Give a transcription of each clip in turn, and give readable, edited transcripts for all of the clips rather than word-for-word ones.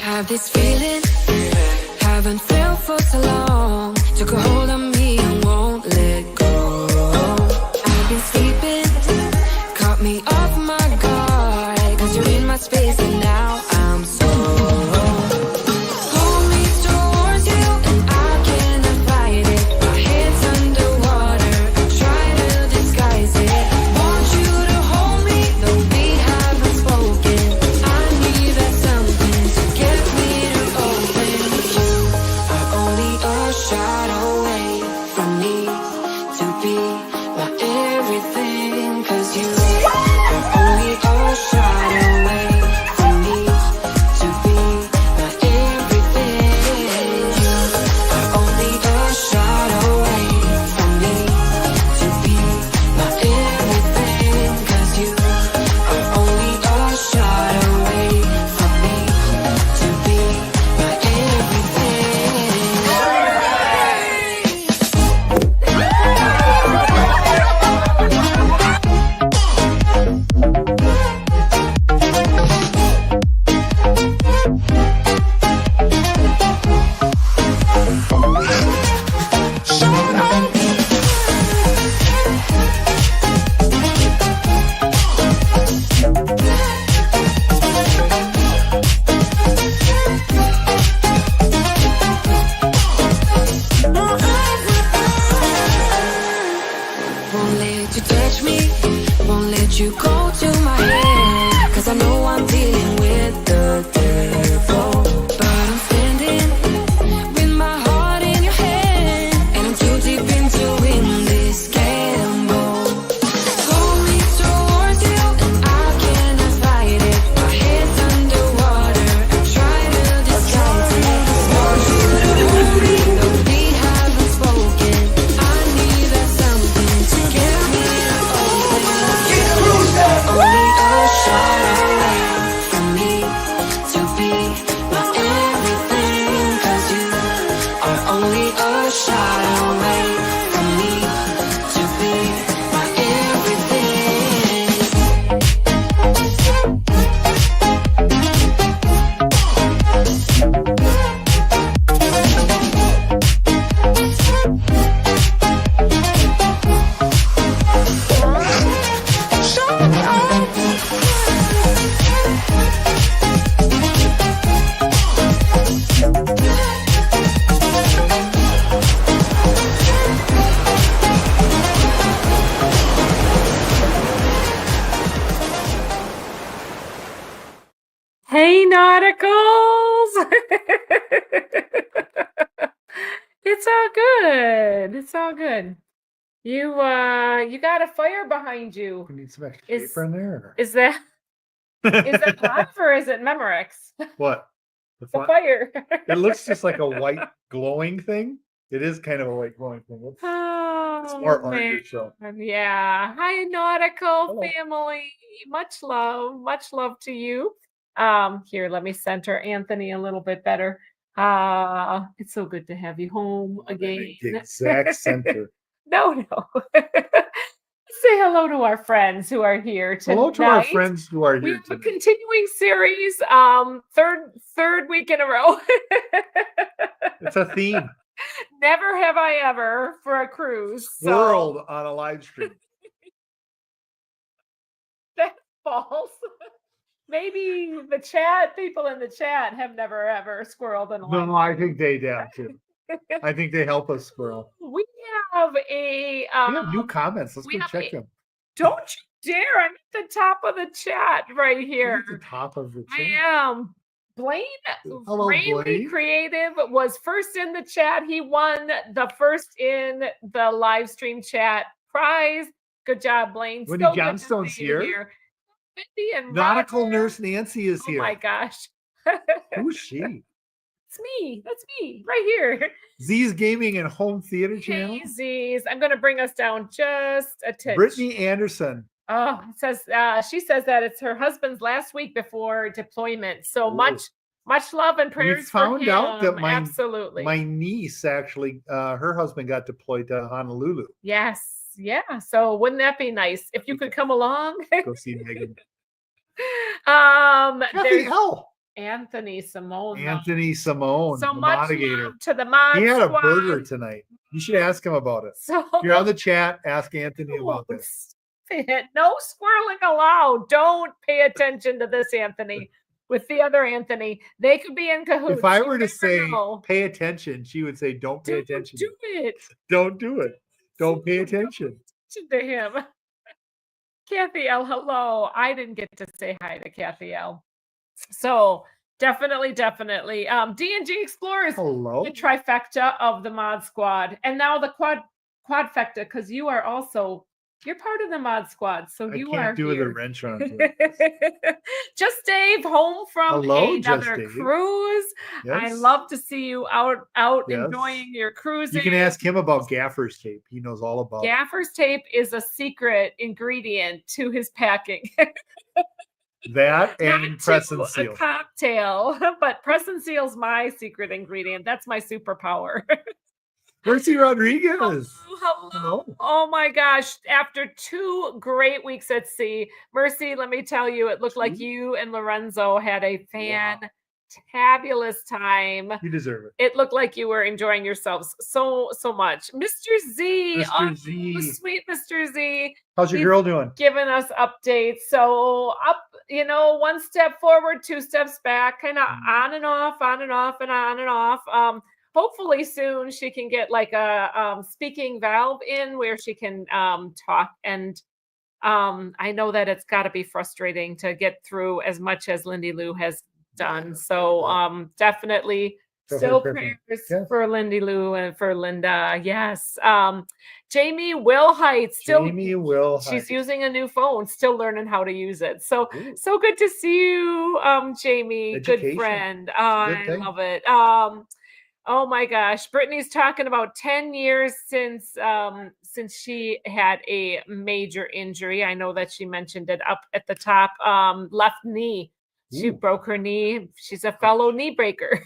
Have this feeling, haven't felt for so long. Took a hold of me and won't let go. I've been sleeping, caught me off my guard. Cause you're in my space and now I'm so. Pull me towards you and I cannot fight it. My head's underwater, try to disguise it. Want you to hold me, though we haven't spoken. I need that something to get me to open. You are only a shot away from me to be my everything. Cause you are only a shot away from me to be my everything. You are only a shot away from me to be my everything. Cause you are only a shot away from me to be my everything. Won't let you touch me, won't let you go to my head. Cause I know I'm dealing with the devil. But I'm standing with my heart in your hand, and I'm too deep into in this gamble. Pull me towards you and I cannot fight it. My head's underwater, I try to disguise it. Want you to hold me, though we haven't spoken. I need that something to get me open. Only a shot away from me to be my everything. Cause you are only a shot away from me to be my everything. Hey, Nauticals! It's all good. It's all good. You got a fire behind you. We need some extra Is- paper in there. Is that live or is it Memorex? What? The The fi- fire. It looks just like a white glowing thing. It is kind of a white glowing thing. It's Oh, more orange. So man. Yeah. Hi, Nautical Hello. family. Much love to you. Here, let me center Anthony a little bit better. It's so good to have you home again. the exact center. No. Say hello to our friends who are here tonight. Hello to our friends who are We here have a tonight. continuing series, third week in a row. It's a theme. Never have I ever for a cruise. So World on a live stream. that's false. Maybe the people in the chat have never ever squirreled in a No, live. I think they have too. I think they help us squirrel. We have a We have new comments. Let's we go have check a- them. don't you dare, I'm at the top of the chat right here. Look at the top of the I chat. am. Blaine Hello, Rayleigh Blaine. Creative was first in the chat. He won the first in the live stream chat prize. Good job, Blaine. Wendy So good to Johnstone's see you here. Wendy and Nautical Roger. Nurse Nancy is Oh here. my gosh. Who's she? It's me. That's me right here. Z's Gaming and Home Theater Channel. Hey, Z's. I'm going to bring us down just a touch. Brittany Anderson. Oh, it says she says that it's her husband's last week before deployment. So Ooh. much love and prayers for found out that him. my- Absolutely. My niece actually, her husband got deployed to Honolulu. Yes. Yeah. So wouldn't that be nice if you could come along? Go see Megan. There's Kathy L. Anthony Simone. though. Anthony Simone, So the much Modigator. love to the mod He had a squad. burger tonight. You should ask him about it. So If you're on the chat, ask Anthony about this. no squirreling allowed. Don't pay attention to this Anthony with the other Anthony. They could be in cahoots. If I You were to never say know. pay attention, she would say don't pay Don't attention. do it. Don't do it. Don't pay attention. To him. Kathy L, hello. I didn't get to say hi to Kathy L. So definitely. D&G Explorers, Hello. the trifecta of the mod squad. And now the quadfecta, because you are also, you're part of the mod squad. So I you can't are do with a here. wrench on it. Just Dave, home from Hello, Just another Dave. cruise. I Yes. love to see you out Yes. enjoying your cruising. You can ask him about gaffer's tape. He knows all about it. Gaffer's tape is a secret ingredient to his packing. That Not and to press and a seal. cocktail, but press and seal's my secret ingredient. That's my superpower. Mercy Rodriguez. Hello. Oh my gosh. After 2 great weeks at sea, Mercy, let me tell you, it looked like you and Lorenzo had a fantabulous time. You deserve it. It looked like you were enjoying yourselves so much. Mr. Z. Mr. Z. Sweet Mr. Z. How's your He's girl doing? Giving us updates. So up, 1 step forward, 2 steps back, kind of on and off, on and off, and on and off. Hopefully soon she can get like a speaking valve in where she can talk. And I know that it's got to be frustrating to get through as much as Lindy Lou has done. So definitely still prayers for Lindy Lou and for Linda. Yes. Jamie Wilhite still. Jamie Wilhite. She's using a new phone, still learning how to use it. So good to see you, Jamie. Education. Good friend. It's a good I thing. love it. Oh my gosh, Brittany's talking about 10 years since she had a major injury. I know that she mentioned it up at the top. Left knee. She broke her knee. She's a fellow knee breaker.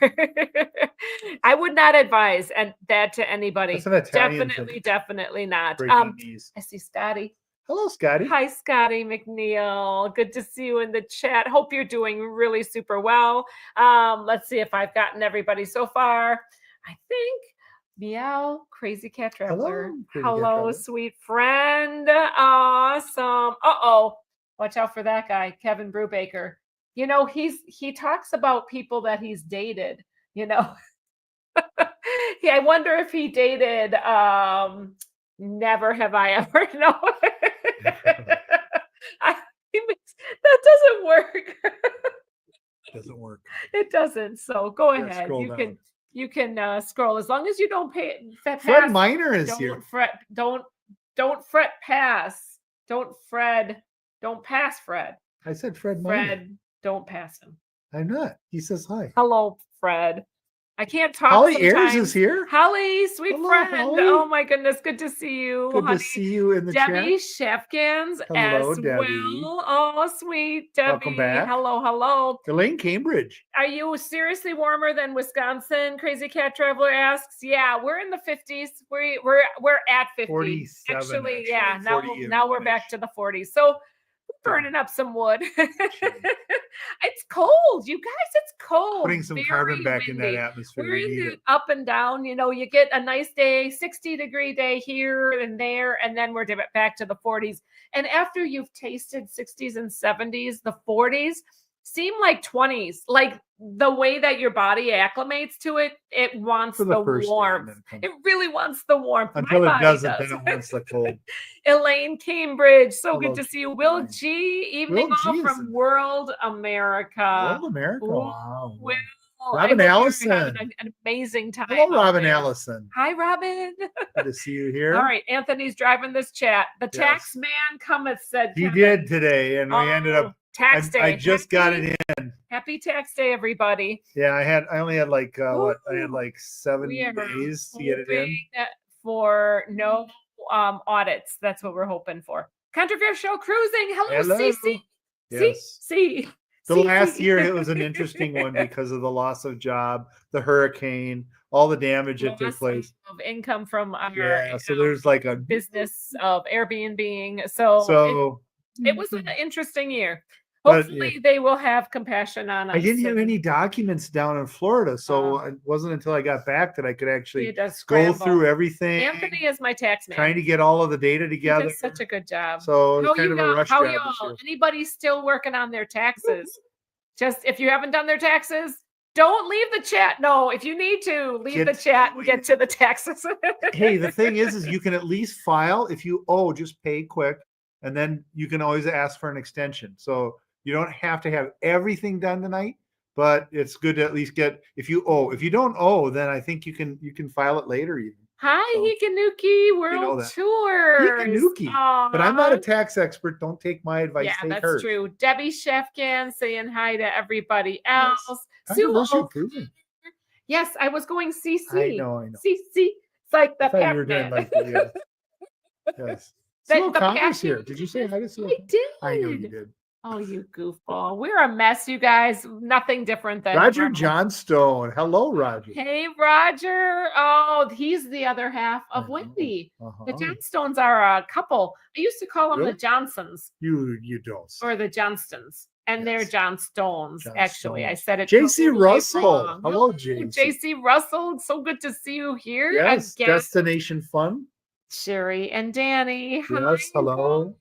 I would not advise that to anybody. That's an Italian Definitely not. breaking knees. I see Scotty. Hello, Scotty. Hi, Scotty McNeil. Good to see you in the chat. Hope you're doing really super well. Let's see if I've gotten everybody so far. I think Meow, Crazy Cat Traveler. Hello, Crazy Cat Hello, Traveler. sweet friend. Awesome. Uh-oh. Watch out for that guy, Kevin Brubaker. He talks about people that he's dated, Yeah, I wonder if he dated Never Have I Ever. No. That doesn't work. Doesn't work. It doesn't. So go Yeah, ahead. scroll You can scroll as long as you don't pay. Fred Miner is here. Don't fret. Pass. Don't pass Fred. I said Fred Miner. Fred, don't pass him. I'm not. He says hi. Hello, Fred. I can't talk. Holly Ayers sometimes. is here. Holly, sweet Hello, friend. Holly. Oh my goodness, good to see you. Good honey. to see you in the Debbie chat. Shefkins Hello, as Debbie. well. Oh, sweet Debbie. Welcome back. Hello. Elaine Cambridge. Are you seriously warmer than Wisconsin? Crazy Cat Traveler asks. Yeah, we're in the 50s. We're at 50. 47, Actually, yeah. 40 Now we're back to the 40s. So we're burning up some wood. It's cold, you guys. It's cold. Putting some Very carbon back in windy. that atmosphere. We're We in need the it. up and down. You get a nice day, 60-degree day here and there, and then we're back to the 40s. And after you've tasted 60s and 70s, the 40s seem like 20s. Like the way that your body acclimates to it, it wants For the the first day, warmth. and then It really wants the warmth. My until it body doesn't, does. then it wants the cold. Elaine Cambridge, so Hello, good to see you. Will Elaine. G, evening Will G off is from in- World America. World America. Will, Wow. Will, Robin I hope you're Allison. having an amazing time. Hello, out Robin there. Allison. Hi, Robin. Good to see you here. All right, Anthony's driving this chat. The Yes. tax man cometh, said He Kevin. did today, and we ended up. Tax day. I just got it in. Happy tax day, everybody. Yeah, I only had like what? I had Ooh. like 7 We are days to get it in. hoping for no audits. That's what we're hoping for. Controversial cruising. Hello, CC. Yes. C. The last year it was an interesting one because of the loss of job, the hurricane, all the damage that took Loss place. of income from our Yeah, so there's like a business of Airbnb. So so it was an interesting year. But, Hopefully they will have compassion on us. I didn't have and any documents down in Florida, so it wasn't until I got back that I could we actually had to go scramble. through everything, Anthony is my tax man. trying to get all of the data He together. did such a good job. So it was How kind you of a got? rush How job this y'all? year. Anybody still working on their taxes? Just if you haven't done their taxes, don't leave the chat. No, if you need to, leave the Get- chat and get to the taxes. Hey, the thing is you can at least file. If you owe, just pay quick, and then you can always ask for an extension. So you don't have to have everything done tonight, but it's good to at least get, if you owe. If you don't owe, then I think you can file it later even. Hi, So, Hikanuki World know that. Tour. Hikanuki. But I'm not a tax expert. Don't take my advice. Yeah, take that's hers. true. Debbie Shefkan saying hi to everybody else. Sue Controversial Oak. cruising. Yes, I was going CC. I know. CC. It's like the I thought you were doing Pac-Man. like the, yes. The- Sue the O'Connor's here. Pac-Man. Did you say hi to Sue? I did. I know you did. Oh, you goofball. We're a mess, you guys. Nothing different than Roger normal. Johnstone. Hello, Roger. Hey, Roger. Oh, he's the other half I of know. Wendy. The Uh-huh. Johnstones are a couple. I used to call them Really? the Johnsons You don't. or the Johnstons. And they're Yes. Johnstones, actually. I Johnstones. said it. JC totally Russell. wrong. Hello, JC. JC Russell. It's so good to see you here. Yes, Again. Destination Fun. Sherry and Danny. Hi, Yes, hello.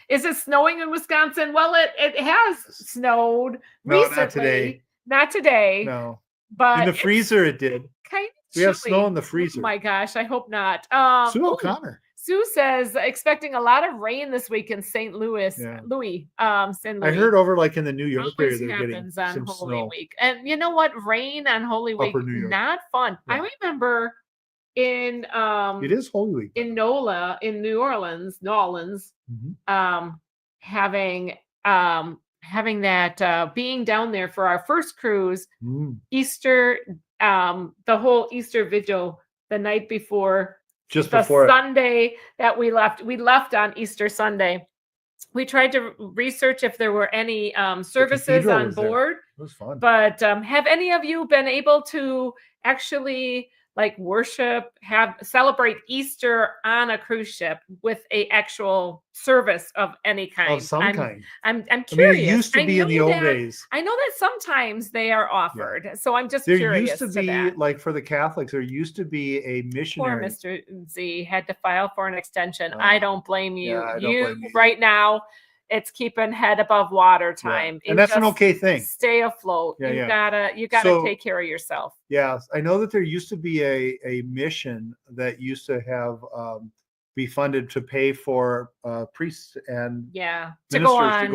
is it snowing in Wisconsin? Well, it has snowed No, recently. not today. Not today, No. but In the it's freezer it did. kind of We have chilly. snow in the Oh freezer. my gosh, I hope not. Sue oh, O'Connor. Sue says expecting a lot of rain this week in St. Louis. Yeah. St. Louis. I heard over like in the New York area Always they're getting happens on some Holy snow. Week. And you know what? Rain on Holy Week, Upper New York. not fun. I Yeah. remember in It is Holy Week. in NOLA in New Orleans, Mhm. having that being down there for our first cruise, Mm. Easter, the whole Easter vigil the night before, Just the before it. Sunday that we left on Easter Sunday. We tried to research if there were any services cathedral on was there. board, It was fun. but have any of you been able to actually like worship, celebrate Easter on a cruise ship with a actual service of any kind? Of some kind. I'm I mean, curious. it used to I be in the know old that- days. I know that sometimes they are offered, so I'm just There curious used to be, that. like for the Catholics, there used to be a Poor missionary. Mr. Z had to file for an extension. Oh, I don't blame you. yeah, I don't you blame you. right now, it's keeping head above water Yeah. time. And that's an just okay thing. Stay afloat. Yeah, you yeah. gotta So- take care of yourself. Yeah, I know that there used to be a mission that used to have be funded to pay for priests and Yeah, ministers to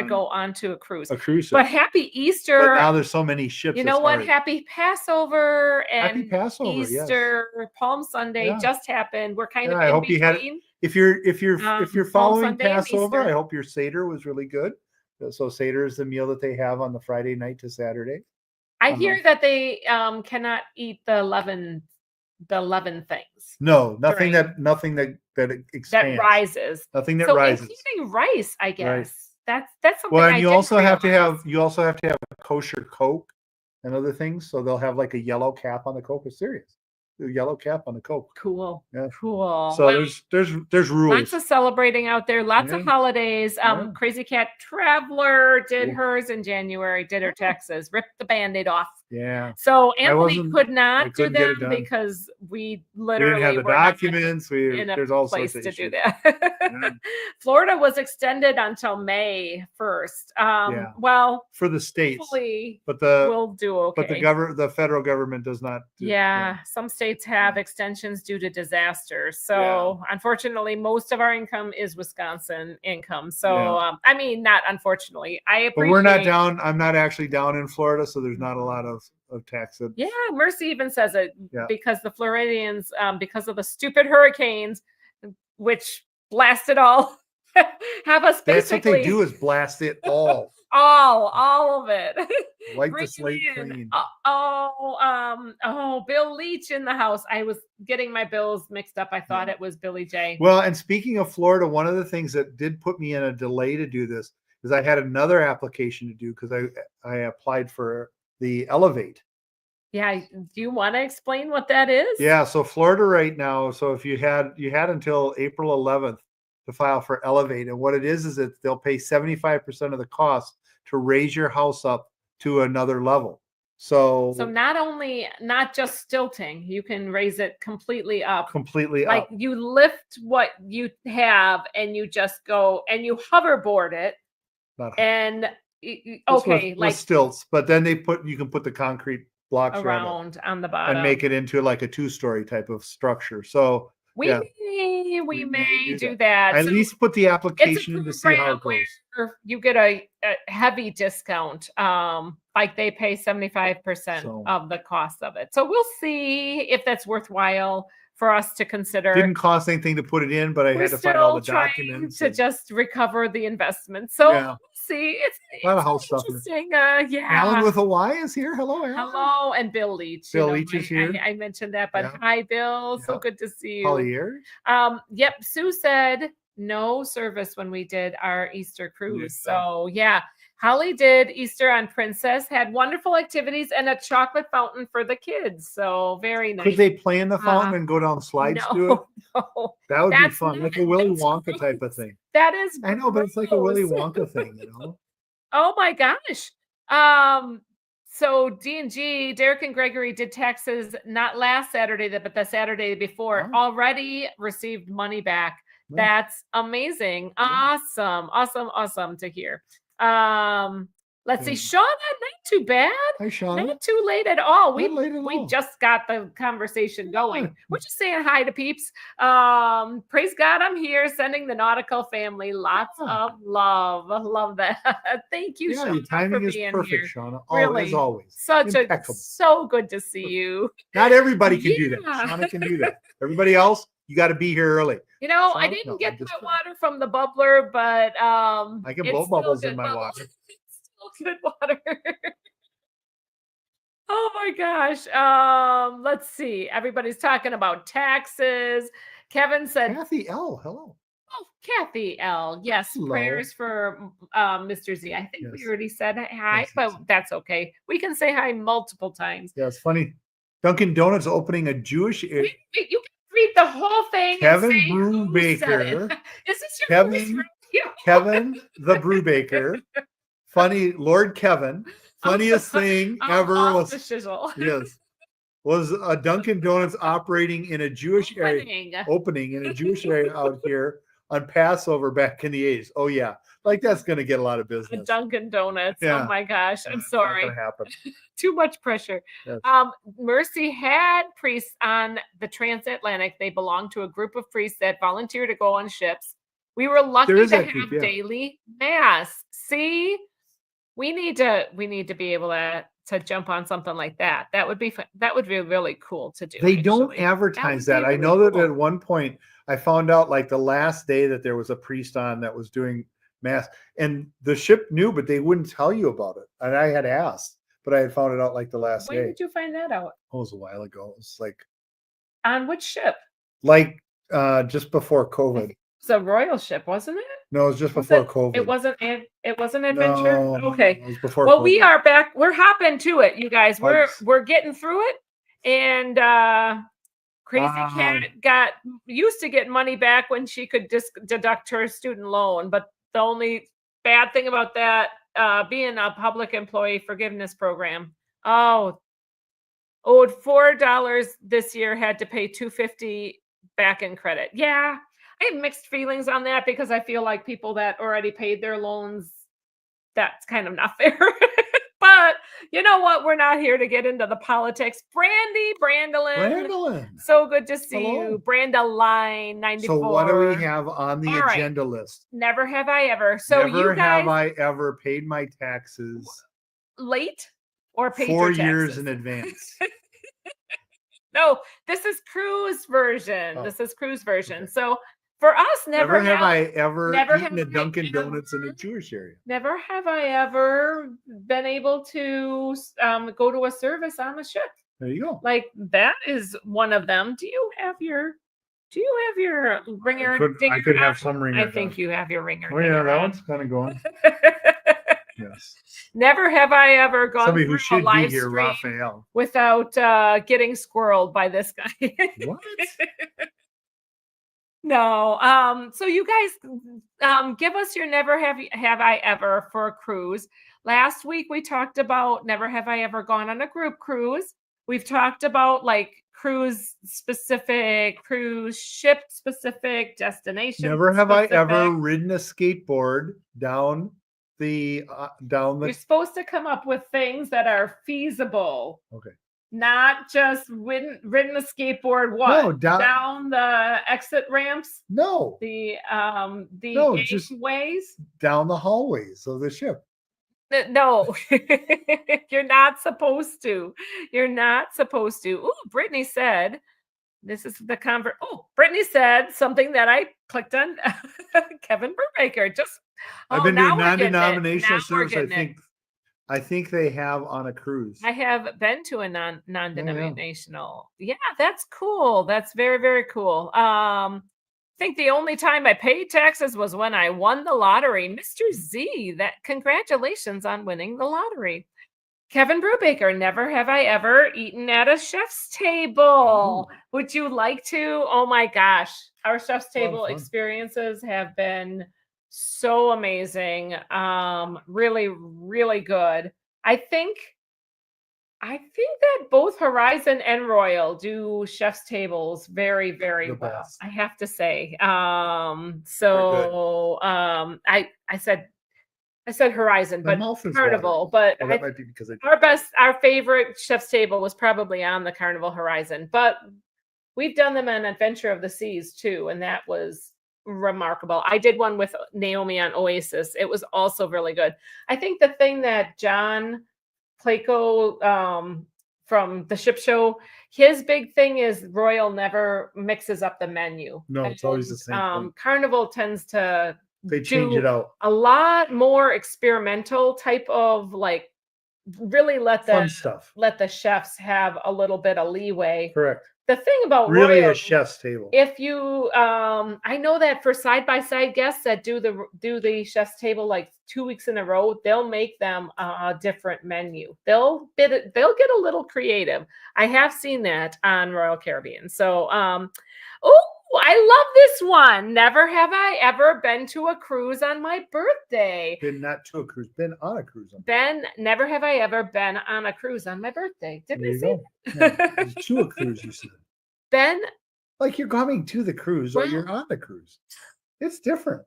go on to a cruise. a cruise ship. But happy But Easter! now there's so many ships. You it's know what? hard. Happy Passover Happy and Passover, yes. Easter, Palm Sunday Yeah. just happened. We're kind Yeah, of I in hope you had- between. If you're Palm following Sunday and Passover, Easter. I hope your Seder was really good. So Seder is the meal that they have on the Friday night to Saturday. I hear that they cannot eat the leaven things No, nothing During- that that expands. rises. Nothing that So rises. including rice, I guess. That's something. Well, I and you didn't also have to realize. have kosher Coke and other things. So they'll have like a yellow cap on the Coke. It's serious. A yellow cap on the Coke. Cool. Yeah. Cool. So Well, there's rules. lots of celebrating out there, lots of Yeah. holidays. Yeah. Crazy Cat Traveler did Yeah. hers in January, did her taxes, ripped the band-aid off. Yeah. So Anthony wasn't- could I not do couldn't get it them done. because we We literally didn't have the were not documents. in a There's all place sorts to of do issues. that. Yeah. Florida was extended until May 1st. Yeah. Well, For the states, hopefully but the we'll do okay. the federal government does not. Yeah, some states have extensions due to disasters. So unfortunately, most of our income is Wisconsin income. So Yeah. I mean, not unfortunately. I But appreciate. we're not down. I'm not actually down in Florida, so there's not a lot of tax. Yeah, Mercy even says it Yeah. because the Floridians, because of the stupid hurricanes, which blasted all, have us That's what basically they do is blast it all. all of it. Wipe the Bring slate it in. clean. Bill Leach in the house. I was getting my bills mixed up. I thought it was Billy J. Well, and speaking of Florida, one of the things that did put me in a delay to do this is I had another application to do because I applied for the Elevate. Yeah, do you want to explain what that is? Yeah, so Florida right now. So if you had until April 11th to file for Elevate. And what it is that they'll pay 75% of the cost to raise your house up to another level. So not just stilting, you can raise it completely up. completely Like up. you lift what you have and you just go and you hoverboard it Not and This okay, was like stilts, but then you can put the concrete blocks around around on the it bottom. and make it into like a 2-story type of structure. So we yeah, we may do do that. that. at So least put the it's a application in to see how program it goes. where you get a heavy discount. Like they pay 75% So- of the cost of it. So we'll see if that's worthwhile for us to consider. Didn't cost anything to put it in, but I We're had to find all still the trying documents. to and just recover the investment. So Yeah. we'll see. It's A lot of it's house stuff in it. interesting. Alan Yeah. with a Y is here. Hello, Alan. Hello, and Bill Leach. Bill know, Leach is I- here. I mentioned that, but Yeah. hi, Bill. So Yeah. good to see you. Holly Ayers. Yep. Sue said no service when we did our Easter cruise. Yeah. So yeah, Holly did Easter on Princess, had wonderful activities and a chocolate fountain for the kids. So very nice. Could they play in the fountain and go down slides to it? No, That would be that's fun, like a not- Willy that's Wonka type of gross. thing. that is. I know, but it's like a Willy gross. Wonka thing, you know? Oh my gosh. So D&G, Derek and Gregory did taxes not last Saturday, but the Saturday before. Oh. Already received money back. Nice. That's amazing. Yeah. Awesome to hear. Let's see. Yeah. Shauna, not too bad. Hi, Sean. Not too late at all. Not late at We all. just got the conversation going. Yeah. We're just saying hi to peeps. Praise God, I'm here, sending the nautical family lots Yeah. of love. I love that. Thank you, Yeah, Shauna, your timing for is being perfect, here. Shauna. Really. As always. Such Impeccable. so good to see you. Not everybody can do that. Yeah. Shauna can do that. Everybody else, you got to be here early. You know, I Shauna? didn't No, get I'm just that kidding. water from the bubbler, but I can it's blow still bubbles in good my bubbles. water. It's still good water. Oh my gosh. Let's see. Everybody's talking about taxes. Kevin said, Kathy L. Hello. oh, Kathy L. Yes, Hello. prayers for Mr. Z. I think we Yes. already said hi, Yes, but yes. that's okay. We can say hi multiple times. Yeah, it's funny. Dunkin' Donuts opening a Jewish. Wait, you can read the whole thing. Kevin and say who said it. Brubaker. Is this your Kevin- voice from you? Kevin the Brubaker. Funny, Lord Kevin. Funniest thing ever Off the was shizzle. yes, was a Dunkin' Donuts operating in a Jewish area, opening in a Jewish area out here on Passover back in the 80s. Oh yeah, like that's gonna get a lot of A business. Dunkin' Donuts. Yeah. Oh my gosh. I'm It's not sorry. gonna happen. Too much pressure. Yes. Mercy had priests on the transatlantic. They belonged to a group of priests that volunteered to go on ships. We were lucky There is to that have group, yeah. daily mass. See, we need to be able to jump on something like that. That would be fun. That would be really cool to do. They don't actually. advertise That that. would I be know really that cool. at one point I found out like the last day that there was a priest on that was doing mass, and the ship knew, but they wouldn't tell you about it. And I had asked, but I had found it out like the last When day. did you find that out? Oh, it was a while ago. It was On which ship? like just before COVID. It's a royal ship, wasn't it? No, it was just Was before it- COVID. It wasn't. It wasn't adventure. No, Okay. it was before. Well, COVID. we are back. We're hopping to it, you guys. Hugs. We're getting through it. And Crazy Cat got used to get money back when she could just deduct her student loan. But the only bad thing about that, being a public employee forgiveness program, owed $4 this year, had to pay $250 back in credit. Yeah. I have mixed feelings on that because I feel like people that already paid their loans, that's kind of not fair. But you know what? We're not here to get into the politics. Brandolyn. Brandolyn. So good to see Hello. you. Brandaline 94. So what do we have on the All right. agenda list? Never have I ever. So Never you guys have I ever paid my taxes late or paid 4 your years taxes? in advance. No, this is cruise version. Oh, This is cruise version. okay. So for us, never Never have I ever never eaten have a I Dunkin' Donuts in a ever- Jewish area. Never have I ever been able to go to a service on the ship. There you go. Like that is one of them. Do you have your ringer? I could have some ringer. I think you have your ringer. Oh yeah, dinger that on. one's kind of going. Yes. Never have I ever gone Somebody through who a should be live here, stream Raphael. without getting squirreled by this guy. What? No. So you guys give us your never have I ever for a cruise. Last week we talked about never have I ever gone on a group cruise. We've talked about like cruise specific, cruise ship specific, destination. Never have I ever specific. ridden a skateboard down the You're supposed to come up with things that are feasible. Okay. Not just ridden a skateboard. What? No, down the exit ramps, no, the No, just- gateways. down the hallways of the ship. No, you're not supposed to. You're not supposed to. Ooh, Brittany said, this is the convert. Oh, Brittany said something that I clicked on. Kevin Brubaker. Just I've been now doing we're getting it. non-denominational Now we're service. getting it. I think they have on a cruise. I have been to a non-denominational. Yeah, that's cool. That's very, very cool. I think the only time I paid taxes was when I won the lottery. Mr. Z, that congratulations on winning the lottery. Kevin Brubaker, never have I ever eaten at a chef's table. Would you like to? Oh my gosh. Our chef's A lot of table fun. experiences have been so amazing. Really, really good. I think that both Horizon and Royal do chef's tables very, very The well. best. I have to say. I said Horizon, My but mouth is Carnival. watering. But Well, that might be because I our favorite chef's table was probably on the Carnival Horizon. But we've done them on Adventure of the Seas too, and that was remarkable. I did one with Naomi on Oasis. It was also really good. I think the thing that John Clayco from the Ship Show, his big thing is Royal never mixes up the menu. No, it's always the same thing. Carnival tends to They change it out. a lot more experimental type of like really let Fun stuff. the chefs have a little bit of leeway. Correct. The thing about Really Royal, a chef's table. if you I know that for side-by-side guests that do the chef's table like 2 weeks in a row, they'll make them a different menu. They'll get a little creative. I have seen that on Royal Caribbean. So I love this one. Never have I ever been to a cruise on my birthday. Been not to a cruise, been on a cruise. Never have I ever been on a cruise on my birthday. Didn't There I you say go. Yeah, to a cruise, you said. Ben? Like you're coming to the cruise or Well- you're on the cruise. It's different.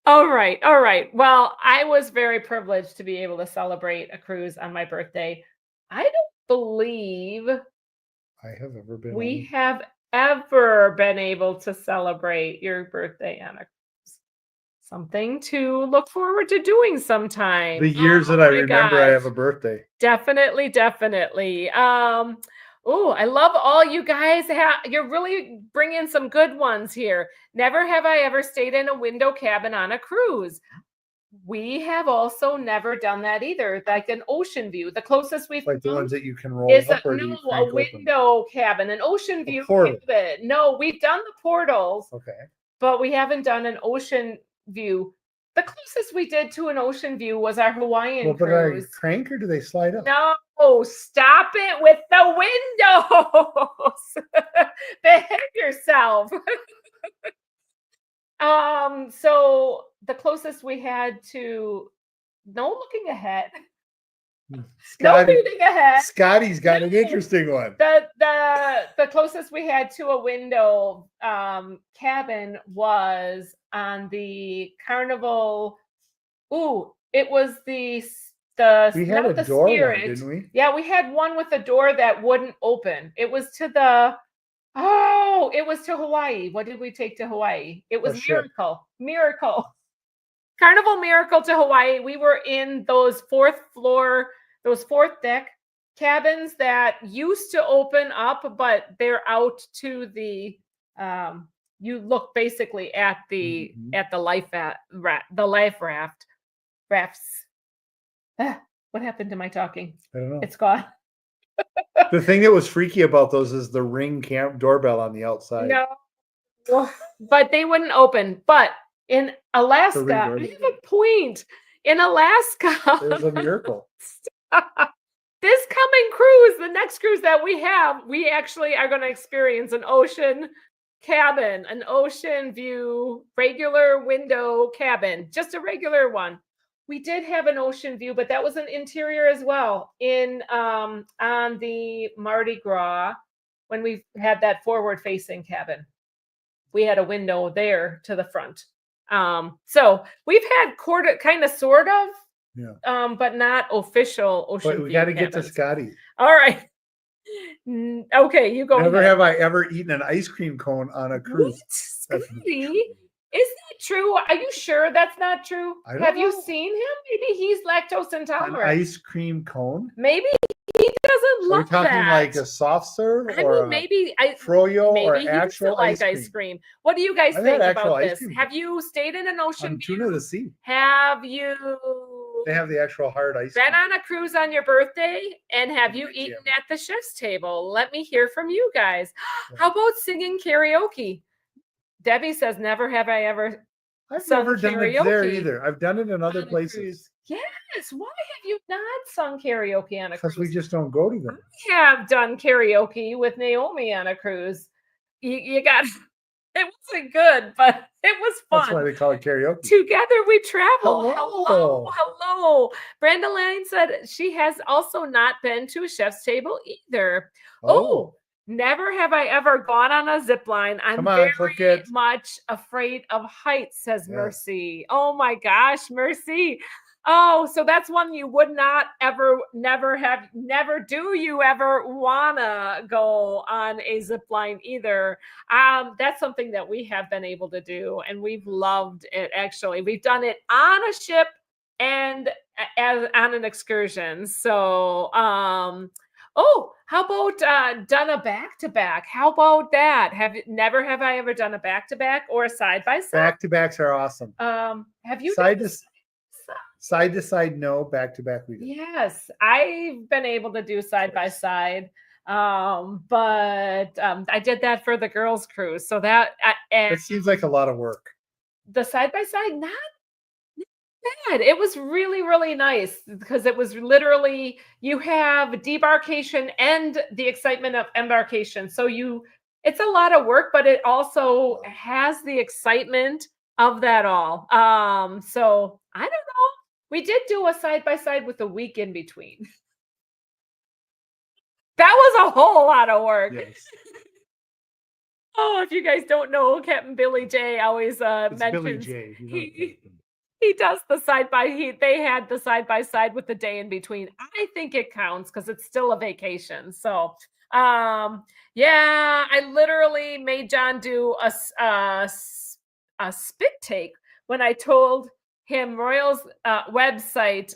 All right. All right. Well, I was very privileged to be able to celebrate a cruise on my birthday. I don't believe I have ever been. we have ever been able to celebrate your birthday on a cruise. Something to look forward to doing sometime. The years Oh that I my remember, I have gosh. a birthday. Definitely, definitely. Oh, I love all you guys. You're really bringing some good ones here. Never have I ever stayed in a window cabin on a cruise. We have also never done that either. Like an ocean view. The closest we've Like the done ones that you can roll is up or do you a crank open? window cabin, an ocean view portal. cabin. No, we've done the portals, Okay. but we haven't done an ocean view. The closest we did to an ocean view was our Hawaiian Well, but are you cruise. crank or do they slide up? No, stop it with the windows. Behave yourself. So the closest we had to looking ahead. No Scotty, looking ahead. Scotty's got an No. interesting one. The closest we had to a window cabin was on the Carnival. Ooh, it was the We had not a the door one, Spirit. didn't we? Yeah, we had one with a door that wouldn't open. It was to it was to Hawaii. What did we take to Hawaii? It was ship. Miracle. Carnival Miracle to Hawaii. We were in those fourth deck cabins that used to open up, but they're out to the you look basically at the life rafts. What happened to my talking? I don't know. It's gone. The thing that was freaky about those is the Ring doorbell on the outside. No, but they wouldn't open. But in Alaska, I doorbell. have a point. In Alaska, There's a miracle. this coming cruise, the next cruise that we have, we actually are going to experience an ocean cabin, an ocean view, regular window cabin, just a regular one. We did have an ocean view, but that was an interior as well in on the Mardi Gras when we had that forward facing cabin. We had a window there to the front. So we've had kind of sort of, but not official ocean But we view got to get to cabins. Scotty. All right. Okay, you go Never ahead. have I ever eaten an ice cream cone on a What? cruise. That's Scotty? Is that true? Are you sure that's not true? I don't Have you know. seen him? Maybe he's lactose An intolerant. ice cream cone? Maybe he doesn't Are we love talking that. like a soft serve I or mean, a maybe froyo or maybe he doesn't actual like ice ice cream? cream. What do you guys I've had think actual about ice this? cream Have you stayed in an ocean On Tuna view? the Sea. Have you They have the actual hard ice been cream. on a cruise on your birthday? And have you my eaten jam. at the chef's table? Let me hear from you guys. How about singing karaoke? Debbie says, never have I ever I've sung never done it there karaoke either. I've done it in other on a places cruise. Yes. Why have you not sung karaoke on a because we cruise? just don't go to them. I have done karaoke with Naomi on a cruise. You got it wasn't good, but it was That's why fun. they call it karaoke. Together we travel. Hello. Hello. Brandeline said she has also not been to a chef's table either. Oh, never have I ever gone on a zip line. I'm Come on, very click it. much afraid of heights, says Yeah. Mercy. Oh my gosh, Mercy. Oh, so that's one you would not ever, never do you ever wanna go on a zip line either. That's something that we have been able to do, and we've loved it. Actually, we've done it on a ship and on an excursion. So, oh, how about done a back to back? How about that? Never have I ever done a back to back or a side by side? Back to backs are awesome. Have you Side done to side to side, no. Back to back, we do. Yes, I've been able to do side by side. But I did that for the girls' cruise. So that and It seems like a lot of work. the side by side, not bad. It was really, really nice because it was literally you have debarkation and the excitement of embarkation. So it's a lot of work, but it also has the excitement of that all. So I don't know. We did do a side by side with a week in between. That was a whole lot of work. Yes. Oh, if you guys don't know, Captain Billy J always It's mentions Billy J. He's not he- Captain. he does the they had the side by side with the day in between. I think it counts because it's still a vacation. So yeah, I literally made John do a spit take when I told him Royal's website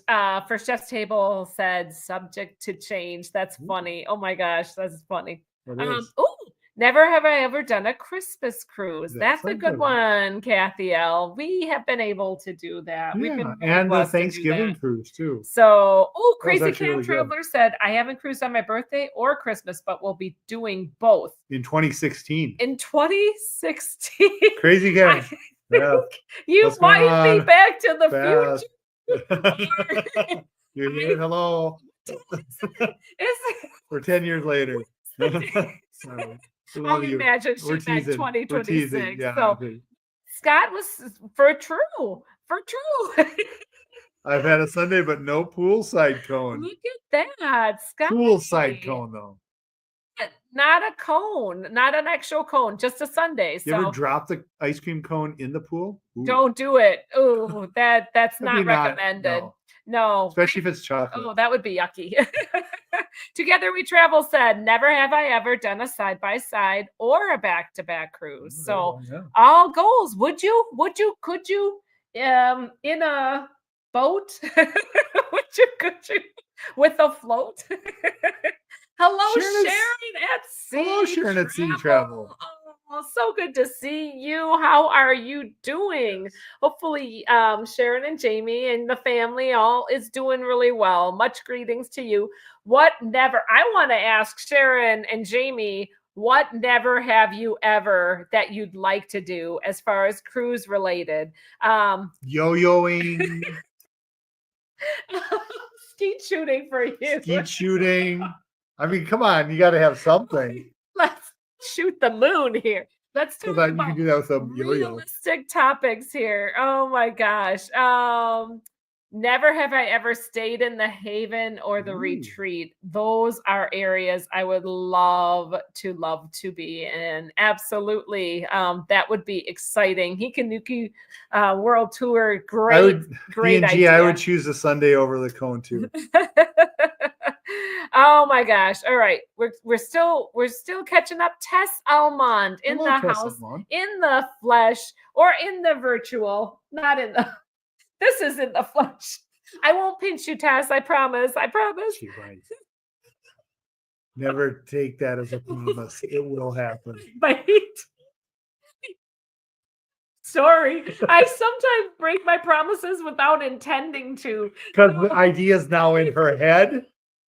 for Chef's Table said subject to change. That's funny. Oh my gosh, that's funny. It is. Oh, never have I ever done a Christmas cruise. That's That's a a good good one. one, Kathy L. We have been able to do that. We've Yeah, been very and the blessed to do Thanksgiving that. cruise too. So, was Crazy actually Cam really good. Traveler said, I haven't cruised on my birthday or Christmas, but we'll be doing both In 2016. in 2016. Crazy I guy. think Yeah. you What's going might be on? back to the Fast. future. You're here. Hello. We're 10 years later. Sorry. We love I you. imagine she We're meant teasing. We're 2026. teasing. Yeah. So Scott was for true. I've had a Sunday, but no poolside cone. Look at that, Scott. Poolside cone, though. Not a cone, not an actual cone, just a sundae. You So ever drop the ice cream cone in the pool? Ooh. don't do it. Oh, that's Maybe not recommended. no. No. Especially if it's chocolate. Oh, that would be yucky. Together We Travel said, never have I ever done a side by side or a back to back cruise. So Yeah. all goals. Could you in a boat? could you with a float? Hello, Sharon at Sea. Hello, Sharon at Sea Travel. Oh, so good to see you. How are you doing? Hopefully, Sharon and Jamie and the family all is doing really well. Much greetings to you. I want to ask Sharon and Jamie, what never have you ever that you'd like to do as far as cruise related? Yo-yoing, Skeet shooting for you. skeet shooting. I mean, come on, you got to have something. Let's shoot the moon here. let's So talk that you about can do that with a yo-yo. realistic topics here. Oh my gosh. Never have I ever stayed in the Haven or the Ooh. Retreat. Those are areas I would love to be in. Absolutely. That would be exciting. Hikanuki World Tour. I would Great B&G, idea. I would choose the Sunday over the cone too. Oh my gosh. All right. We're still catching up. Tess Almond in Hello, the Tess house, Almond. in the flesh, or in the virtual, not in the this is in the flesh. I won't pinch you, Tess. I promise. I promise. She right. Never take that as a promise. It will happen. Bite. Sorry. I sometimes break my promises without intending to. Because the idea is now in her head.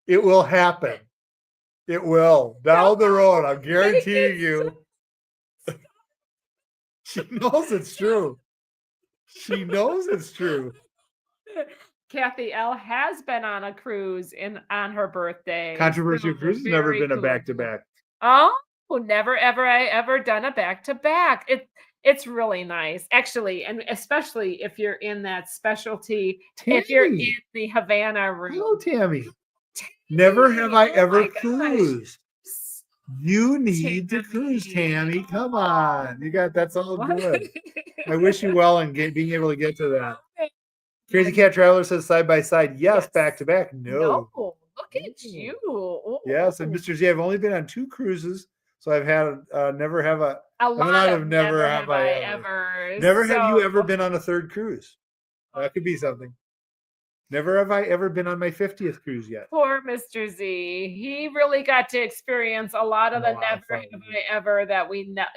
It will happen. It will. Down the road. I'm guaranteeing you. She knows it's true. She knows it's true. Kathy L has been on a cruise on her birthday. Controversial So Cruise has never very been a cool. back-to-back. Oh, never ever done a back-to-back. It's really nice, actually, and especially if you're in that specialty. If you're in Tammy. the Havana room. Hello, Tammy. Never have I Oh ever my gosh. cruised. You need to cruise, Tammy. Come on. That's all good. I wish you well and being able to get to that. Crazy Cat Traveler says side by side. Yes, back to back. No. Look at you. Ooh. Yes, and Mr. Z, I've only been on 2 cruises, so I've had never have a lot of of never never have I ever. ever. Never have you So- ever been on a 3rd cruise. That could be something. Never have I ever been on my 50th cruise yet. Poor Mr. Z. He really got to experience a lot of the Oh, never fun. have I ever that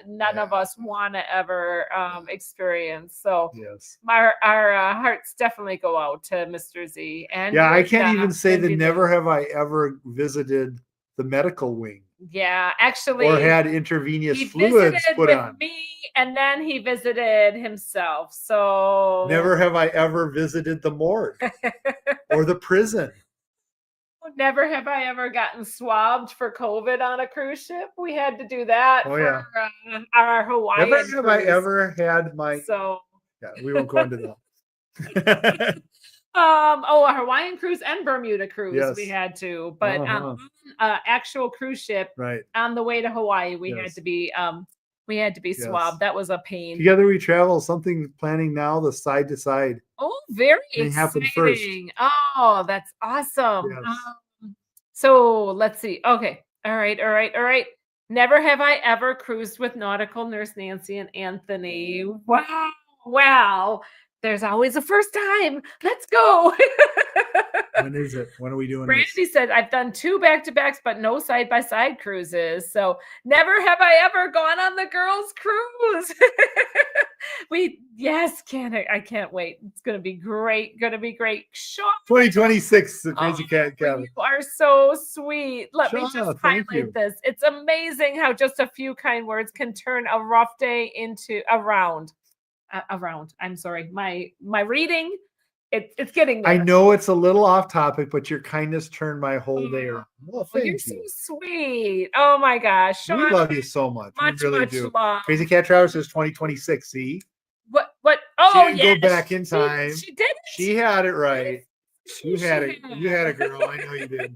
none of us want to ever experience. So Yes. our hearts definitely go out to Mr. Z. And Yeah, I Linda can't even say and that Lynn. never have I ever visited the medical wing Yeah, actually, or had intravenous he fluids visited put with on. me, and then he visited himself. So Never have I ever visited the morgue or the prison. Never have I ever gotten swabbed for COVID on a cruise ship. We had to do that Oh, for yeah. our Hawaiian Never have I cruise. ever had my. So, Yeah, we won't go into that. a Hawaiian cruise and Bermuda cruise we Yes. had to, but Uh-huh. actual cruise ship Right. on the way to Hawaii, we had Yes. to be Yes. swabbed. That was a pain. Together we travel. Something planning now. The side to side. Oh, very It happened first. exciting. Oh, that's awesome. Yes. So let's see. Okay. All right. Never have I ever cruised with nautical nurse Nancy and Anthony. Wow. Wow. There's always a first time. Let's go. When is it? When are we doing Brandy this? said, I've done 2 back-to-backs, but no side-by-side cruises. So never have I ever gone on the girls' cruise. I can't wait. It's gonna be great. Sean, 2026. The Crazy Cat you Cabin. are so sweet. Let me Shauna, just thank highlight you. this. It's amazing how just a few kind words can turn a rough day into around. I'm sorry. My reading, it's getting there. I know it's a little off topic, but your kindness turned my whole day around. Well, Well, thank you're you. so sweet. Oh my gosh. We Sean, love you so much. much, We really much do. love. Crazy Cat Traveler says 2026. See, What? Oh, didn't yeah. go back in time. She did. she had it right. You She had it. had. You had it, girl. I know you did.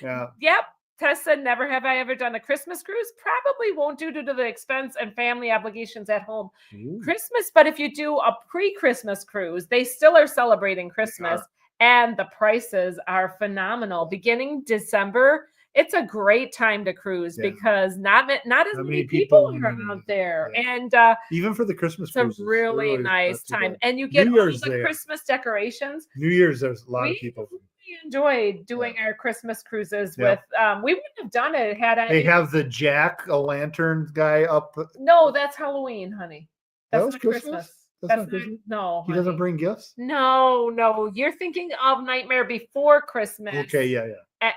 Yeah. Yep. Tess said, never have I ever done a Christmas cruise. Probably won't due to the expense and family obligations at home. Ooh. Christmas, but if you do a pre-Christmas cruise, they still are celebrating Christmas, and the prices are phenomenal. Beginning December, it's a great time to cruise Yeah. because not as Not many many people people are in out it. there, Yeah. and Even for the Christmas it's a cruises, really not nice too time, bad. and you get New all Year's the there. Christmas decorations. New Year's, there's a lot of We people. really enjoyed doing our Christmas cruises Yeah. with. We wouldn't have done it had I. They have the Jack a lantern guy up. No, that's Halloween, honey. That That's was not Christmas? Christmas. That's not Christmas? No. He doesn't honey. bring gifts. No. You're thinking of Nightmare Before Christmas. Okay, yeah.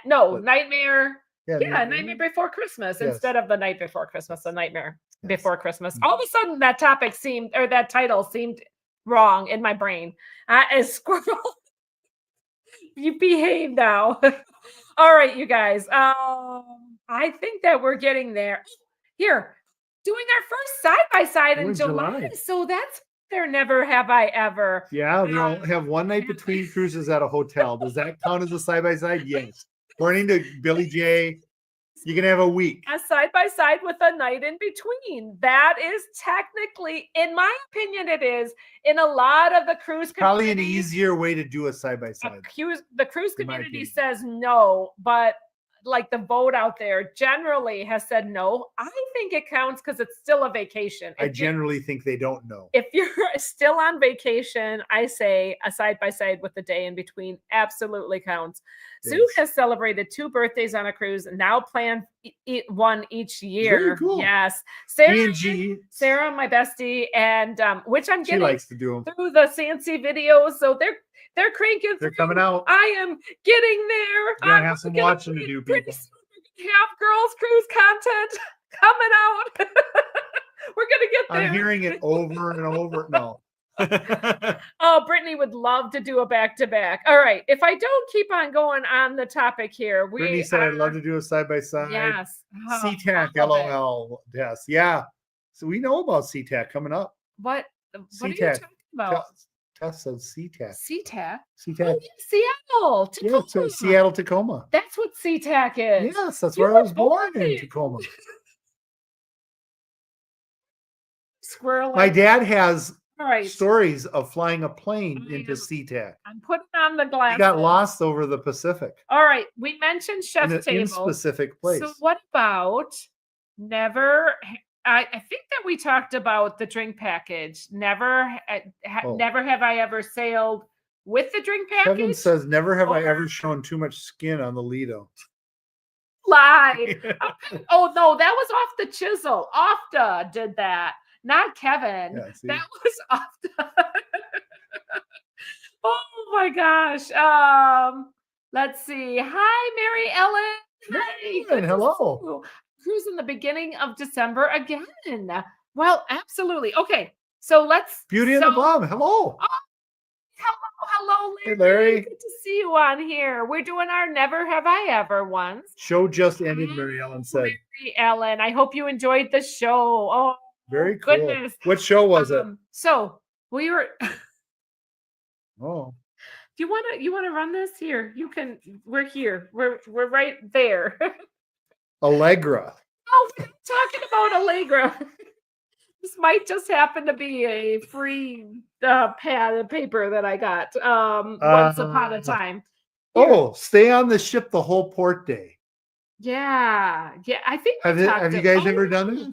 No, But- Nightmare. Yeah, Yeah, Nightmare Before Christmas Yes. instead of the Night Before Christmas, the Nightmare Yes. Before Christmas. Mhm. All of a sudden, that that title seemed wrong in my brain. As squirrel, you behave now. All right, you guys. I think that we're getting there. Here, doing our first side by side Oh, in in July. July. So that's their never have I ever. Yeah, they'll have one night between cruises at a hotel. Does that count as a side by side? Yes. According to Billy J, you can have a week. A side by side with a night in between. That is technically, in my opinion, it is in a lot of the cruise Probably an communities, easier way to do a side by side. the cruise in my community opinion. says no, but like the vote out there generally has said no. I think it counts because it's still a vacation. I generally think they don't know. If you're still on vacation, I say a side by side with the day in between absolutely counts. Sue Yes. has celebrated 2 birthdays on a cruise and now plan one each year. Very cool. Yes. P&G, Sarah, my bestie, and which I'm she getting likes to do them. through the Sancy videos. So they're cranking. They're through. coming out. I am getting there. You're gonna I'm have some gonna watching to be do, pretty people. soon we're gonna have girls cruise content coming out. We're gonna get there. I'm hearing it over and over. No. Oh, Brittany would love to do a back-to-back. All right. If I don't keep on going on the topic here, Brittany said I'd love to do a side by side. Yes. Oh, SeaTac, I love it. LOL. Yes. Yeah. So we know about SeaTac coming up. What are you SeaTac. talking about? Tess says SeaTac. SeaTac. SeaTac. Oh, Seattle. Yeah, Tacoma. so Seattle, Tacoma. That's what SeaTac is. Yes, that's You where I were was born in born. Tacoma. Squirrel. My dad has All right. stories of flying a plane I into am- SeaTac. I'm putting on the He glasses. got lost over the Pacific All right. We mentioned in chef's an table. inspecific place. So what about never? I think that we talked about the drink package. Never, Oh. never have I ever sailed with the drink package. Kevin says, never have I Or- ever shown too much skin on the Lido. Lied. Oh no, that was off the chisel. Ofta did that, not Kevin. Yeah, see? That was Ofta. Oh my gosh. Let's see. Hi, Mary Ellen. Hi, good to hello. see you. Cruise in the beginning of December again. Well, absolutely. Okay, so let's. Beauty and the Bomb. Hello. Hello, Hey, Larry. Larry. Good to see you on here. We're doing our Never Have I Ever ones. Show just ended, Mary Ellen said. Mary Ellen, I hope you enjoyed the show. Oh, Very cool. goodness. What show was it? So we were. Oh, Do you want to run this here? You can. We're here. We're right there. Allegra. Oh, we're talking about Allegra. This might just happen to be a free pad of paper that I got once upon a time. Oh, stay on the ship the whole port day. Yeah, I think. we Have talked you guys oh, ever done it?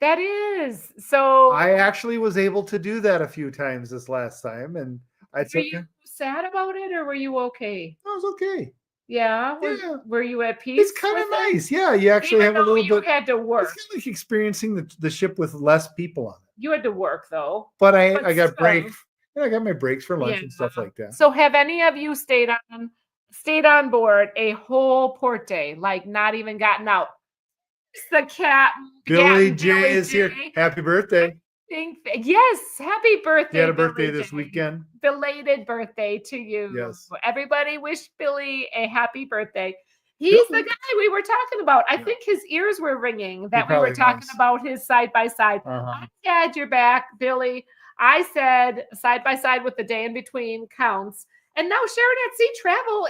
That is so. I actually was able to do that a few times this last time, and I were took you it. sad about it, or were you okay? I was okay. Yeah. Yeah. Were you at peace? It's kind of with it? nice. Yeah, you actually Even have a though little you bit. had to work. It's kind of like experiencing the ship with less people on it. You had to work though. But But I got still. breaks. Yeah, I got my breaks for lunch and stuff Yeah. like that. So have any of you stayed on board a whole port day, like not even gotten out? It's the cat. Billy Cat- J Billy is here. J. Happy birthday. Yes, happy birthday. He had a Billy birthday this J. weekend. Belated birthday to you. Yes. Everybody wish Billy a happy birthday. He's the Billy. guy we were talking about. I Yeah. think his ears were ringing that we were probably talking was. about his side by side. Uh-huh. I had your back, Billy. I said side by side with the day in between counts. And now Sharon at Sea Travel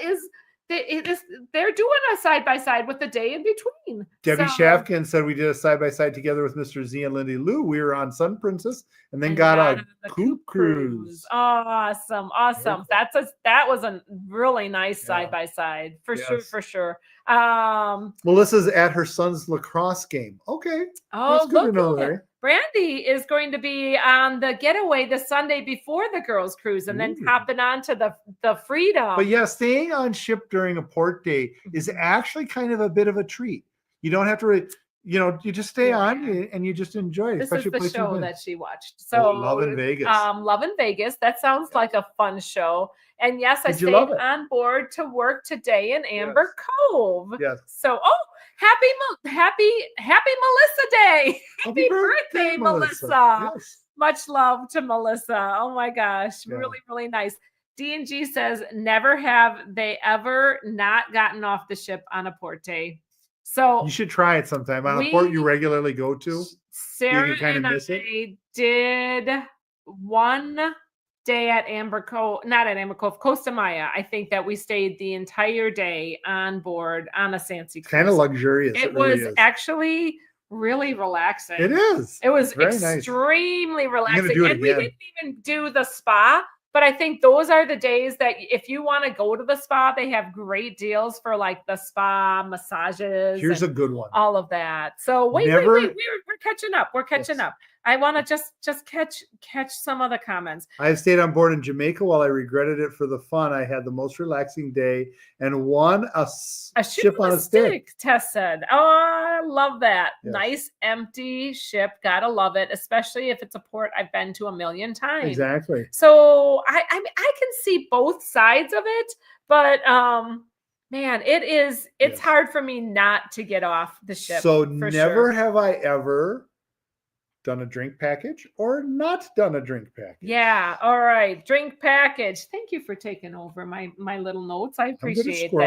they're doing a side by side with the day in between. Debbie So- Shafkin said we did a side by side together with Mr. Z and Lindy Lou. We were on Sun Princess and then and got on a the Coop cruise. Awesome. cool. That was a really nice Yeah. side by side for sure. Yes. For sure. Melissa's at her son's lacrosse game. Okay. Oh, That's good to know, look at it. Larry. Brandy is going to be on the getaway the Sunday before the girls' cruise, and then Ooh. hopping on to the Freedom. But yeah, staying on ship during a port day is actually kind of a bit of a treat. You don't have to really, you just stay Yeah. on and you just enjoy it. This is especially the places show like- that she watched. Oh, So Love in Vegas. Love in Vegas. That sounds like a fun show. And yes, I Did you stayed love it? on board to work today in Amber Cove. Yes. So, happy Melissa Day. Happy birthday, Melissa. Yes. Much love to Melissa. Oh my gosh. Yeah. Really, really nice. D&G says, never have they ever not gotten off the ship on a port day. So You should try it sometime on a port you we- regularly go to. Sarah kinda and miss it? I did one day at Amber Cove, not at Amber Cove, Costa Maya. I think that we stayed the entire day on board on a Sansi It's kind of cruise. luxurious. It really was is. actually really relaxing. It is. It was Very nice. extremely gonna relaxing. do it And we again. didn't even do the spa, but I think those are the days that if you want to go to the spa, they have great deals for like the spa massages. Here's a and good one. all of that. So wait, Never- we're catching up. We're catching Yes. up. I want to just catch some of the comments. I stayed on board in Jamaica. While I regretted it for the fun, I had the most relaxing day and won a ship on a stick. Tess said. Oh, I love that. Yes. Nice empty ship. Gotta love it, especially if it's a port I've been to a million times. Exactly. So I mean, I can see both sides of it, but man, it's Yes. hard for me not to get off the ship. So for never sure. have I ever done a drink package or not done a drink package. Yeah. All right. Drink package. Thank you for taking over my little notes. I good at appreciate squirreling.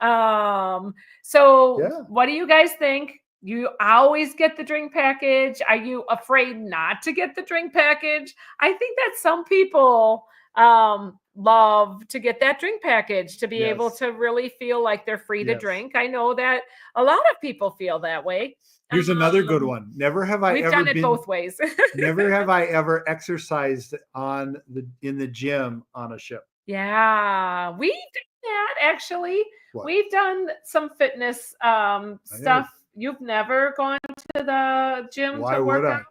that. So Yeah. what do you guys think? You always get the drink package. Are you afraid not to get the drink package? I think that some people love to get that drink package to be able Yes. to really feel like they're free to Yes. drink. I know that a lot of people feel that way. Here's another good Um, one. Never have I We've ever done it been both ways. never have I ever exercised in the gym on a ship. Yeah, we've done that actually. What? We've done some fitness stuff. You've never gone to the gym Why to work would I? out?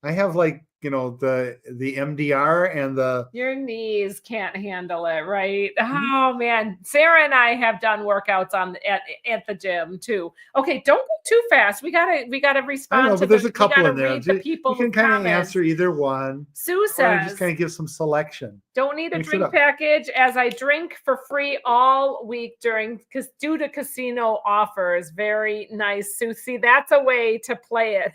I have like, the MDR and the Your knees can't handle it, right? Mm-hmm. Oh man, Sarah and I have done workouts at the gym too. Okay, don't go too fast. We gotta respond. I know, to but there's the, a couple we gotta in there. read the You people can kind of answer either one. Sue Or says, just kind of give some selection. don't need a Mix it drink up. package as I drink for free all week due to casino offers. Very nice, Susie. That's a way to play it.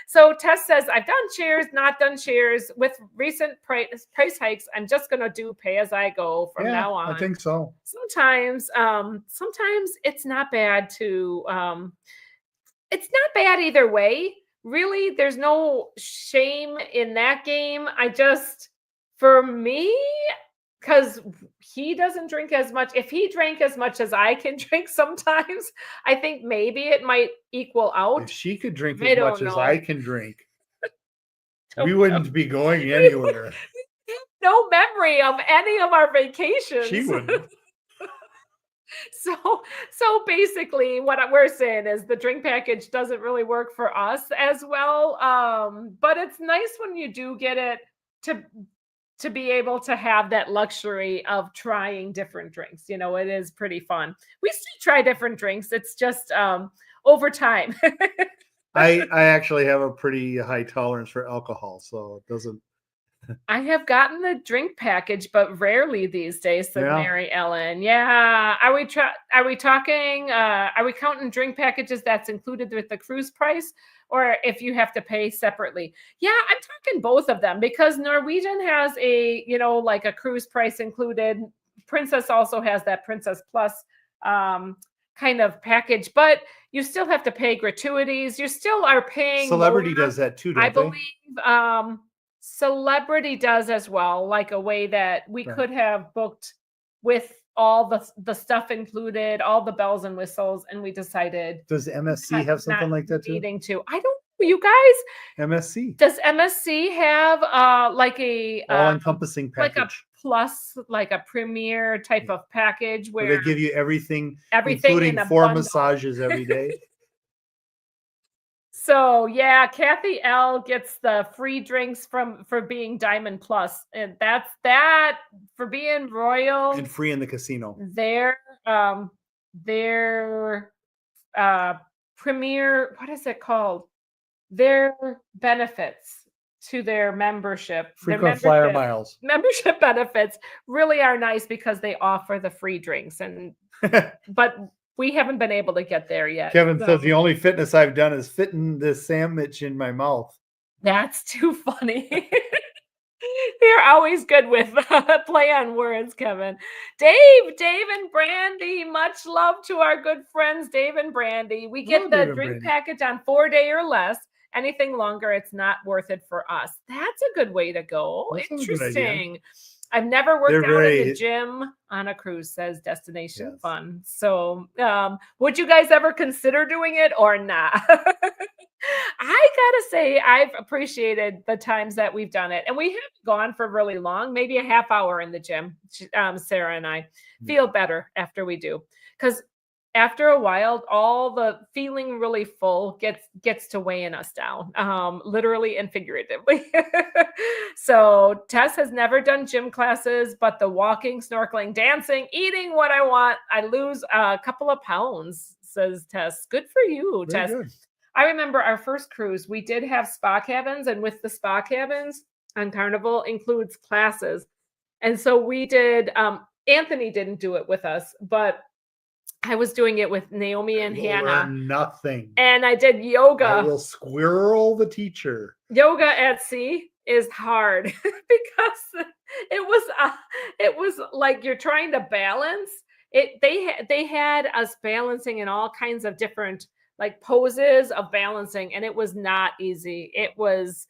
So Tess says, I've done cheers, not done cheers. With recent price hikes, I'm just gonna do pay as I go from now on. I think so. Sometimes it's not bad to it's not bad either way. Really, there's no shame in that game. For me, because he doesn't drink as much. If he drank as much as I can drink sometimes, I think maybe it might equal out. If she could drink I as don't much as know. I can drink, Don't we know. wouldn't be going anywhere. No memory of any of our vacations. She wouldn't. So basically what we're saying is the drink package doesn't really work for us as well. But it's nice when you do get it to be able to have that luxury of trying different drinks. It is pretty fun. We still try different drinks. It's just over time. I actually have a pretty high tolerance for alcohol, so it doesn't. I have gotten the drink package, but rarely these days, said Yeah. Mary Ellen. Yeah. Are we talking, are we counting drink packages that's included with the cruise price, or if you have to pay separately? Yeah, I'm talking both of them because Norwegian has like a cruise price included. Princess also has that Princess Plus kind of package, but you still have to pay gratuities. You still are paying. Celebrity more. does that too, don't I they? believe Celebrity does as well, like a way that we Right. could have booked with all the stuff included, all the bells and whistles, and we decided Does MSC not- have something not like that too? needing to. I don't know, you guys. MSC, Does MSC have like a all-encompassing like a package. plus, like a premier type of package Where where they give you everything everything including in a 4 bundle? massages every day. So yeah, Kathy L gets the free drinks for being Diamond Plus, and that's that for being royal. And free in the casino. Their premier, what is it called? Their benefits to their membership. their Frequent flyer membership- miles. Membership benefits really are nice because they offer the free drinks, but we haven't been able to get there yet. Kevin so says the only fitness I've done is fitting this sandwich in my mouth. that's too funny. You're always good with play on words, Kevin. Dave and Brandy, much love to our good friends, Dave and Brandy. We get Hello, the Dave and drink Brandy. package on 4-day or less. Anything longer, it's not worth it for us. That's a good way to go. That's not a good idea. Interesting. I've never worked They're out in the very- gym on a cruise, says Destination Yes. Fun. So, would you guys ever consider doing it or not? I gotta say, I've appreciated the times that we've done it, and we haven't gone for really long, maybe a half hour in the gym. Sarah and I feel better after we do, because after a while, all the feeling really full gets to weighing us down, literally and figuratively. So Tess has never done gym classes, but the walking, snorkeling, dancing, eating what I want, I lose a couple of pounds, says Tess. Good for you, Very Tess. good. I remember our first cruise, we did have spa cabins, and with the spa cabins on Carnival includes classes. And so we did, Anthony didn't do it with us, but I was doing it with Naomi and You'll Hannah. learn nothing. And I did I yoga. will squirrel the teacher. Yoga at sea is hard because it was like you're trying to balance it. They had us balancing in all kinds of different like poses of balancing, and it was not easy. It was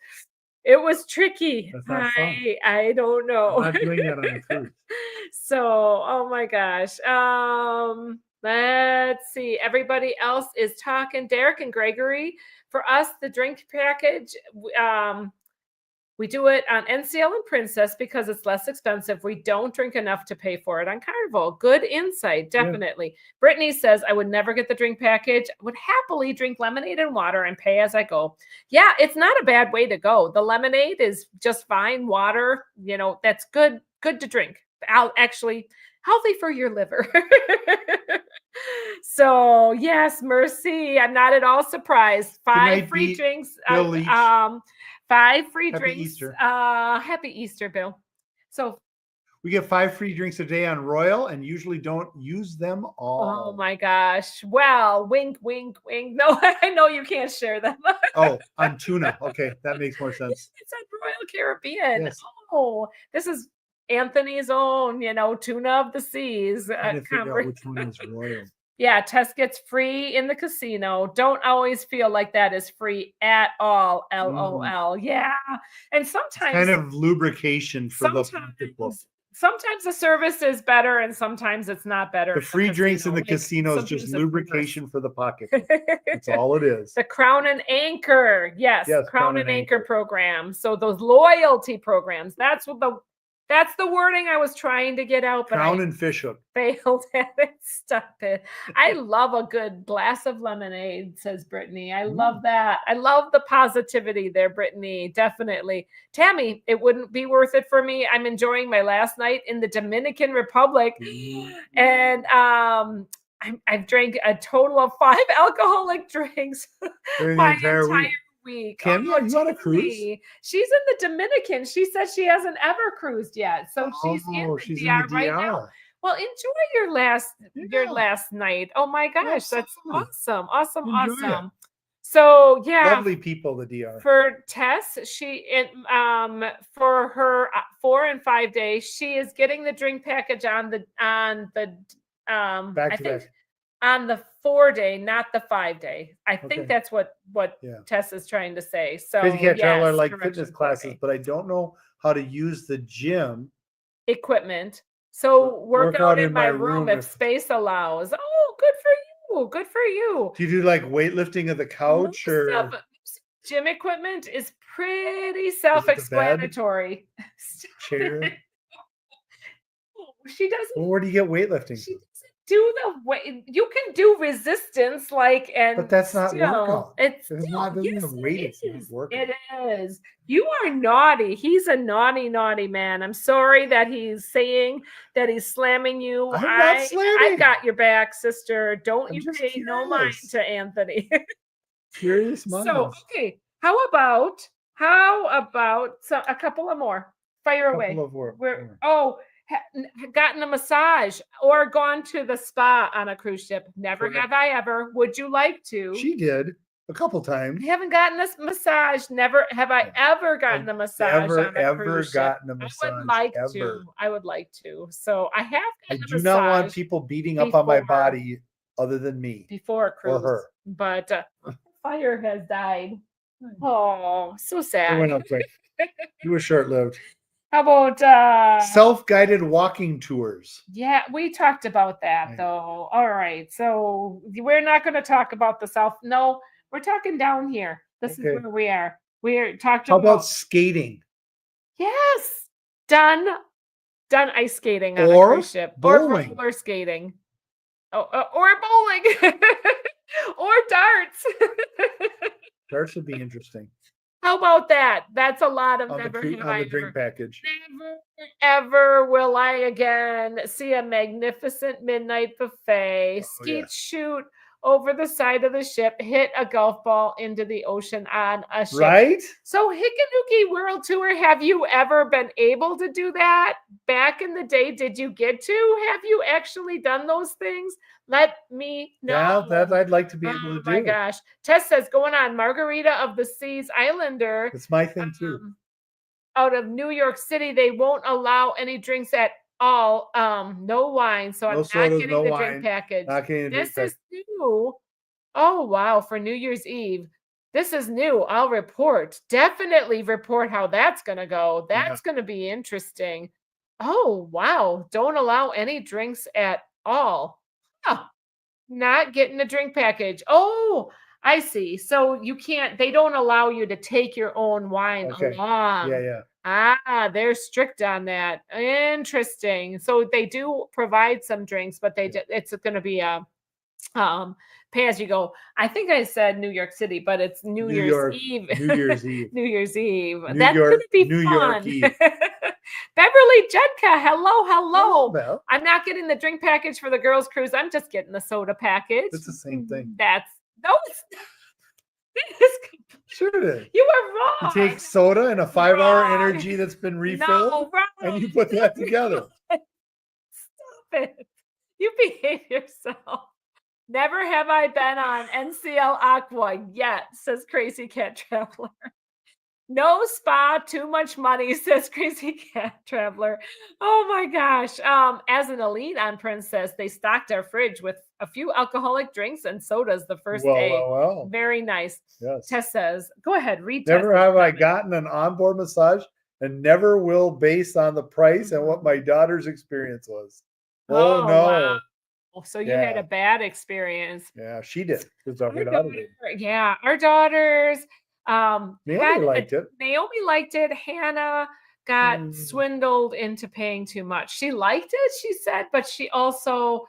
tricky. That's not fun. I don't know. I'm not doing that on a cruise. So, oh my gosh. Let's see. Everybody else is talking. Derek and Gregory. For us, the drink package, we do it on NCL and Princess because it's less expensive. We don't drink enough to pay for it on Carnival. Good insight, definitely. Brittany says, I would never get the drink package. I would happily drink lemonade and water and pay as I go. Yeah, it's not a bad way to go. The lemonade is just fine. Water, that's good to drink. Actually, healthy for your liver. So, yes, Mercy, I'm not at all surprised. 5 free drinks. Bill Leach. 5 free Happy drinks. Easter. Happy Easter, Bill. So, We get 5 free drinks a day on Royal and usually don't use them all. oh my gosh. Well, wink, wink, wink. No, I know you can't share them. Oh, on tuna. Okay, that makes more sense. It's on Royal Caribbean. Yes. Oh, this is Anthony's own, tuna of the seas. Trying to figure out which one is Royal. Yeah, Tess gets free in the casino. Don't always feel like that is free at all. LOL. Yeah. And sometimes Kind of lubrication for the pocketbook. sometimes the service is better and sometimes it's not better. The free drinks in the casino is just lubrication for the pocketbook. That's all it is. The Crown and Anchor. Yes, Yes, Crown and Anchor program. So those loyalty programs. That's the wording I was trying to get out, but Crown I and Fishhook. failed at it. Stop it. I love a good glass of lemonade, says Brittany. I love that. I love the positivity there, Brittany. Definitely. Tammy, it wouldn't be worth it for me. I'm enjoying my last night in the Dominican Republic. And I've drank a total of 5 alcoholic drinks During the my entire week. week. Tammy, are you on a cruise? Totally. She's in the Dominican. She says she hasn't ever cruised yet. So she's in the she's DR in the right DR. now. Well, enjoy your last Yeah. night. Oh my gosh, that's Absolutely. awesome. Enjoy it. So yeah, Lovely people, the DR. for Tess, for her 4 and 5 days, she is getting the drink package on the Back to back. on the 4-day, not the 5-day. I think Okay. that's what Yeah. Tess is trying to say. So Crazy Cat Traveler yes, like correction fitness for classes, me. but I don't know how to use the gym. Equipment. So work out in my room if if- space allows. Oh, good for you. Good for you. Do you do like weightlifting of the couch Most or of gym equipment is pretty self-explanatory. chair? She doesn't. Well, where do you get weightlifting? She doesn't do the weight. You can do resistance, and But that's not workout. It's It's still, not- doesn't yes, have weight, it it's not is. workout. It is. You are naughty. He's a naughty man. I'm sorry that he's saying that he's slamming you. I'm not I slamming. got your back, sister. Don't I'm you just pay no mind curious. to Anthony. Curious minds. So okay, how about a couple of more? Fire away. Couple of work. We're gotten a massage or gone to the spa on a cruise ship. Never Correct. have I ever. Would you like to? She did a couple times. I haven't gotten a massage. Never have I ever gotten a massage Never on a ever cruise ship. gotten a I massage. would like ever. to. I would like to. So I have I gotten a do not want massage people beating up on my before. body other than me. before a cruise, her. but fire has died. Oh, so It sad. went up quick. It was short lived. How about Self-guided walking tours. yeah, we talked about that Right. though. All right. So we're not going to talk about the south. No, we're talking down here. This Okay. is where we are. We're talking How about about skating? yes, done ice skating on a Or cruise ship bowling. or roller skating. Oh, or bowling or darts. That should be interesting How about that? That's a lot of on the, never cru- have on I the drink ever. package. Never ever will I again see a magnificent midnight buffet, Oh, skeet yeah. shoot over the side of the ship, hit a golf ball into the ocean on a ship. Right? So Hikanuki World Tour, have you ever been able to do that? Back in the day, did you get to? Have you actually done those things? Let me know. Yeah, that I'd like to be able to Oh my do. gosh. Tess says, going on, Margarita of the Seas Islander It's my thing too. out of New York City, they won't allow any drinks at all. No wine. So No I'm not sodas, getting no the wine, drink package. Not getting a drink This is new. Oh, wow. For New Year's Eve. This is new. I'll report. Definitely report how that's going to go. That's going to be interesting. Oh, wow. Don't allow any drinks at all. Huh. Not getting a drink package. Oh, I see. So you can't, they don't allow you to take your own wine Okay. along. Yeah. Ah, they're strict on that. Interesting. So they do provide some drinks, but it's going to be a pay as you go. I think I said New York City, but it's New Year's York, Eve. New Year's Eve. New Year's Eve. New That's York- going to be New fun. York Eve. Beverly Jedka, hello. Well, I'm not getting the drink package for the girls' cruise. I'm just getting the soda package. it's the same thing. That's no. It's, Sure it is. you are wrong. You take soda and a 5-hour Wrong. energy that's been refilled, no, wrong. and you put that together. Stop it. You behave yourself. Never have I been on NCL Aqua yet, says Crazy Cat Traveler. No spa, too much money, says Crazy Cat Traveler. Oh my gosh. As an elite on Princess, they stocked our fridge with a few alcoholic drinks and sodas the first day. Well. Very nice. Yes. Tess says, go ahead, read Never Tess's have I comment. gotten an onboard massage, and never will, based on the price and what my daughter's experience was. Oh, no. Wow. So you had Yeah. a bad experience. Yeah, she did. It's our Our daughter did. yeah, our daughters. Naomi liked it. Naomi liked it. Hannah got Mm. swindled into paying too much. She liked it, she said, but she also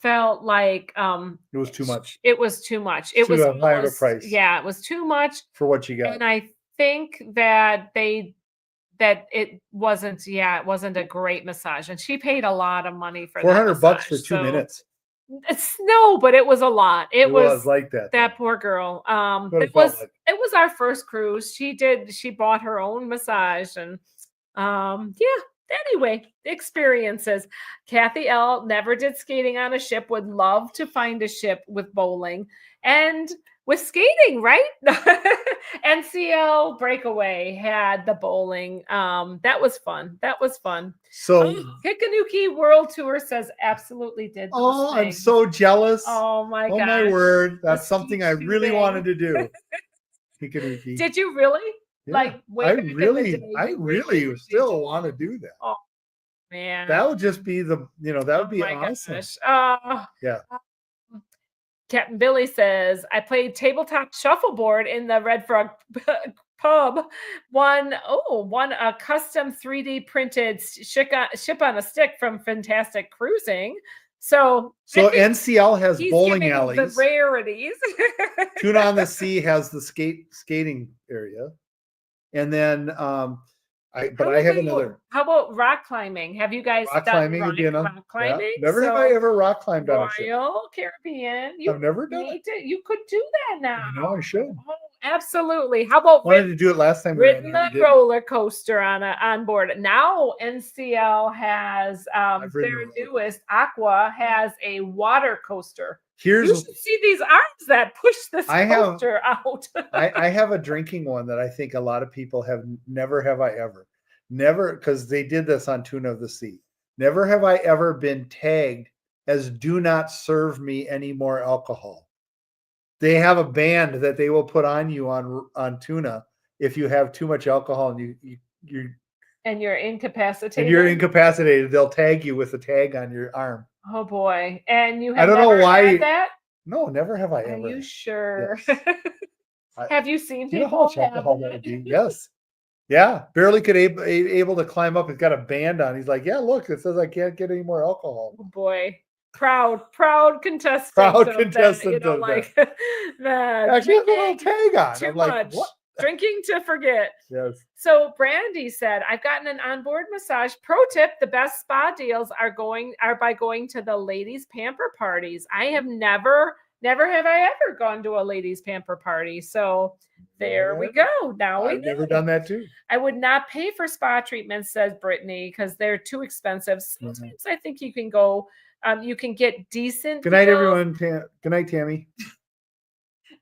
felt like It was too much It was too much. It Too was high of a almost- price. Yeah, it was too much. for what you got. And I think that it wasn't a great massage. And she paid a lot of money for that $400 for massage, 2 minutes. No, but it was a lot. It was like that. that poor girl. What It it felt was like. it was our first cruise. She bought her own massage and anyway, experiences. Kathy L never did skating on a ship, would love to find a ship with bowling and with skating, right? NCL Breakaway had the bowling. That was fun. So, Hikanuki World Tour says absolutely did. those oh, I'm things. so jealous. Oh my Oh gosh. my word. That's The something I ski really shooting. wanted to do. Hikanuki. Did you really? Yeah. Like way I back in the really day, still want to do that. man. That would just be that would be my awesome. gosh. Yeah. Captain Billy says, I played tabletop shuffleboard in the Red Frog pub. Won a custom 3D printed ship on a stick from Fantastic Cruising. So So I think NCL has he's bowling giving alleys. the rarities. Tuna on the Sea has the skating area. And then I have another How about rock climbing? Have you guys rock done climbing would be rock enough. climbing? Never have I So, ever rock climbed on a ship. Royal Caribbean. You I've never done it. You could do that now. No, I should. Oh, Absolutely. How about Wanted to do it last time. we ran ridden here, we the didn't. roller coaster on board? Now NCL has I've ridden their a roller newest Aqua has a water coaster. Here's You should see these arms that push this I have- coaster out. I have a drinking one that I think a lot of people have never have I ever. Never, because they did this on Tuna of the Sea. Never have I ever been tagged as do not serve me any more alcohol. They have a band that they will put on you on Tuna if you have too much alcohol and And you're incapacitated. and you're incapacitated. They'll tag you with a tag on your arm. Oh boy. And you I have don't know never why had you- that? No, never have I Are ever. you sure? Yes. I- Have you seen Do you know how people much alcohol have that would it? be? Yes. Yeah. Barely could able to climb up. It's got a band on. He's like, yeah, look, it says I can't get any more alcohol. Oh boy. Proud contestant. Proud of contestant that, of like the Actually, has a little drinking tag on. too I'm like, much. what? Drinking to forget. Yes. So Brandy said, I've gotten an onboard massage. Pro tip, the best spa deals are by going to the ladies pamper parties. I have never have I ever gone to a ladies pamper party. So there we go. Now we I've never know. done that too. I would not pay for spa treatments, says Brittany, because they're too expensive. Sometimes I think you can go, you can get decent. Good night, deals. everyone. Good night, Tammy.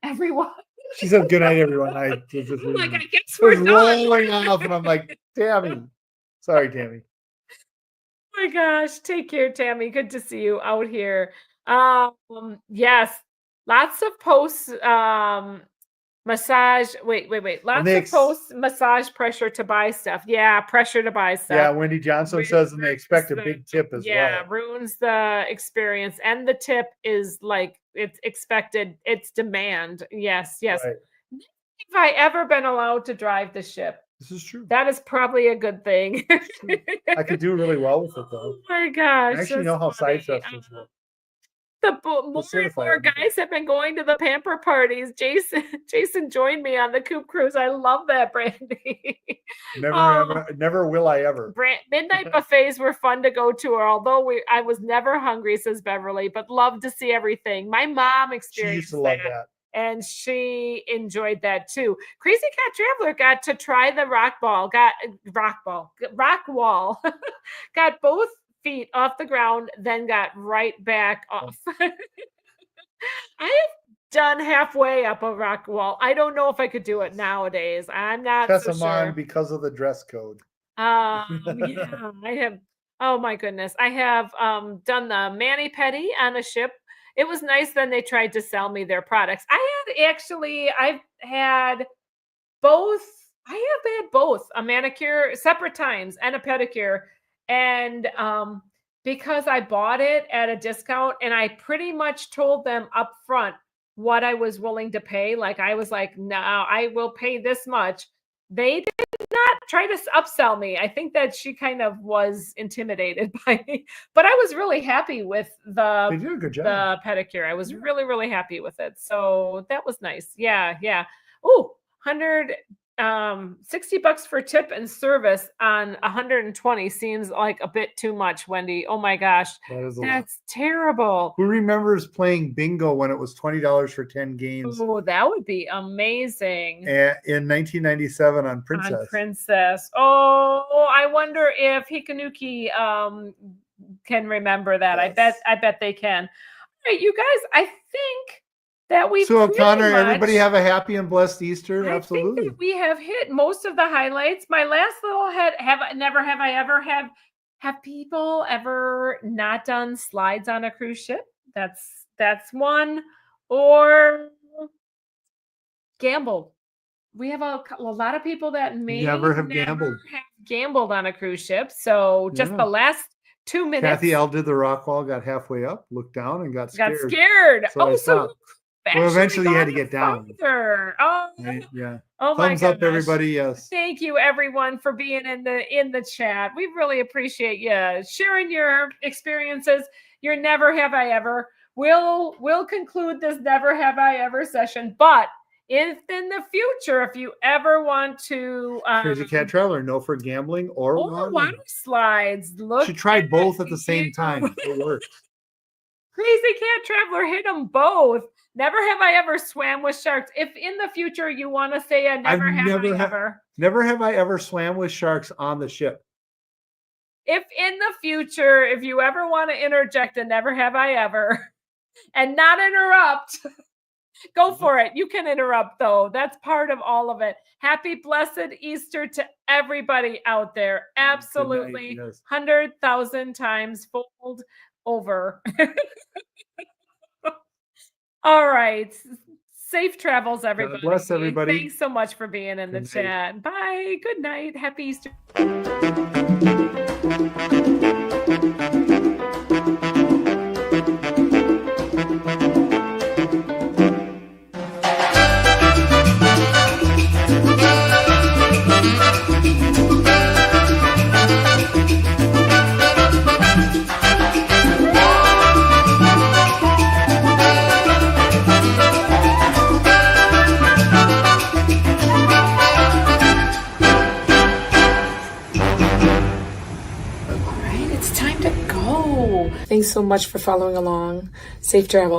Everyone. She said, good night, everyone. I just I'm like, I guess it we're was done. rolling off, and I'm like, Tammy. Sorry, Tammy. Oh my gosh. Take care, Tammy. Good to see you out here. Yes. Lots of posts. Massage. Wait. Lots they of posts. Massage pressure to buy stuff. Yeah, pressure to buy stuff. Yeah, Wendy Johnson says, and they expect a big tip as well. Ruins the experience. And the tip is like it's expected, it's demand. Yes. Right. Have I ever been allowed to drive the ship? This is true. That is probably a good thing. I could do really well with it, though. Oh my gosh. I actually that's know how funny. side thrusters work. More and certify more everything. guys have been going to the pamper parties. Jason joined me on the Coop Cruise. I love that, Brandy. Never will I ever. Midnight buffets were fun to go to, although I was never hungry, says Beverly, but loved to see everything. My mom She experienced used to love that. and she enjoyed that too. Crazy Cat Traveler got to try the rock wall, got both feet off the ground, then got right back off. I have done halfway up a rock wall. I don't know if I could do it nowadays. I'm not Tess so them on sure. because of the dress code. Yeah, I have. Oh my goodness, I have done the mani-pedi on a ship. It was nice. Then they tried to sell me their products. I've had both. I have had both a manicure separate times and a pedicure. And because I bought it at a discount and I pretty much told them up front what I was willing to pay. Like I was like, no, I will pay this much. They did not try to upsell me. I think that she kind of was intimidated by me, but I was really happy with They did a good job. the pedicure. I was really, really happy with it. So that was nice. Yeah. Oh, 60 bucks for tip and service on 120 seems like a bit too much, Wendy. Oh my gosh. That is a lot. That's terrible. Who remembers playing bingo when it was $20 for 10 games Oh, that would be amazing. in 1997 on Princess? On Princess. Oh, I wonder if Hikanuki can remember that. Yes. I bet they can. All right, you guys, I think that we So, Connor, everybody have a happy and blessed Easter. I Absolutely. think that we have hit most of the highlights. My last little have people ever not done slides on a cruise ship? That's one. Or gambled. We have a lot of people that may Never have gambled. have gambled on a cruise ship. So just Yeah. the last 2 minutes, Kathy L did the rock wall, got halfway up, looked down, and got scared. got scared. So I So stopped. Well, eventually you had to gone get down. farther. Oh, Right? Yeah. oh my Thumbs up, gosh. everybody. Yes. Thank you, everyone, for being in the chat. We really appreciate you sharing your experiences. Your never have I ever. We'll conclude this never have I ever session. But if in the future, if you ever want to Crazy Cat Traveler, no for gambling or water slides, look. She tried both at the you. same time. It worked. Crazy Cat Traveler hit them both. Never have I ever swam with sharks. If in the future you want to say a never have I ever. Never have I ever swam with sharks on the ship. If in the future, if you ever want to interject a never have I ever and not interrupt, go for it. You can interrupt though. That's part of all of it. Happy blessed Easter to everybody out there. Absolutely. Yes. 100,000 times fold over. All right. Safe travels, everybody. God bless everybody. Thanks so much for being in the Good night. chat. Bye. Good night. Happy Easter. It's time to go. Thanks so much for following along. Safe travel.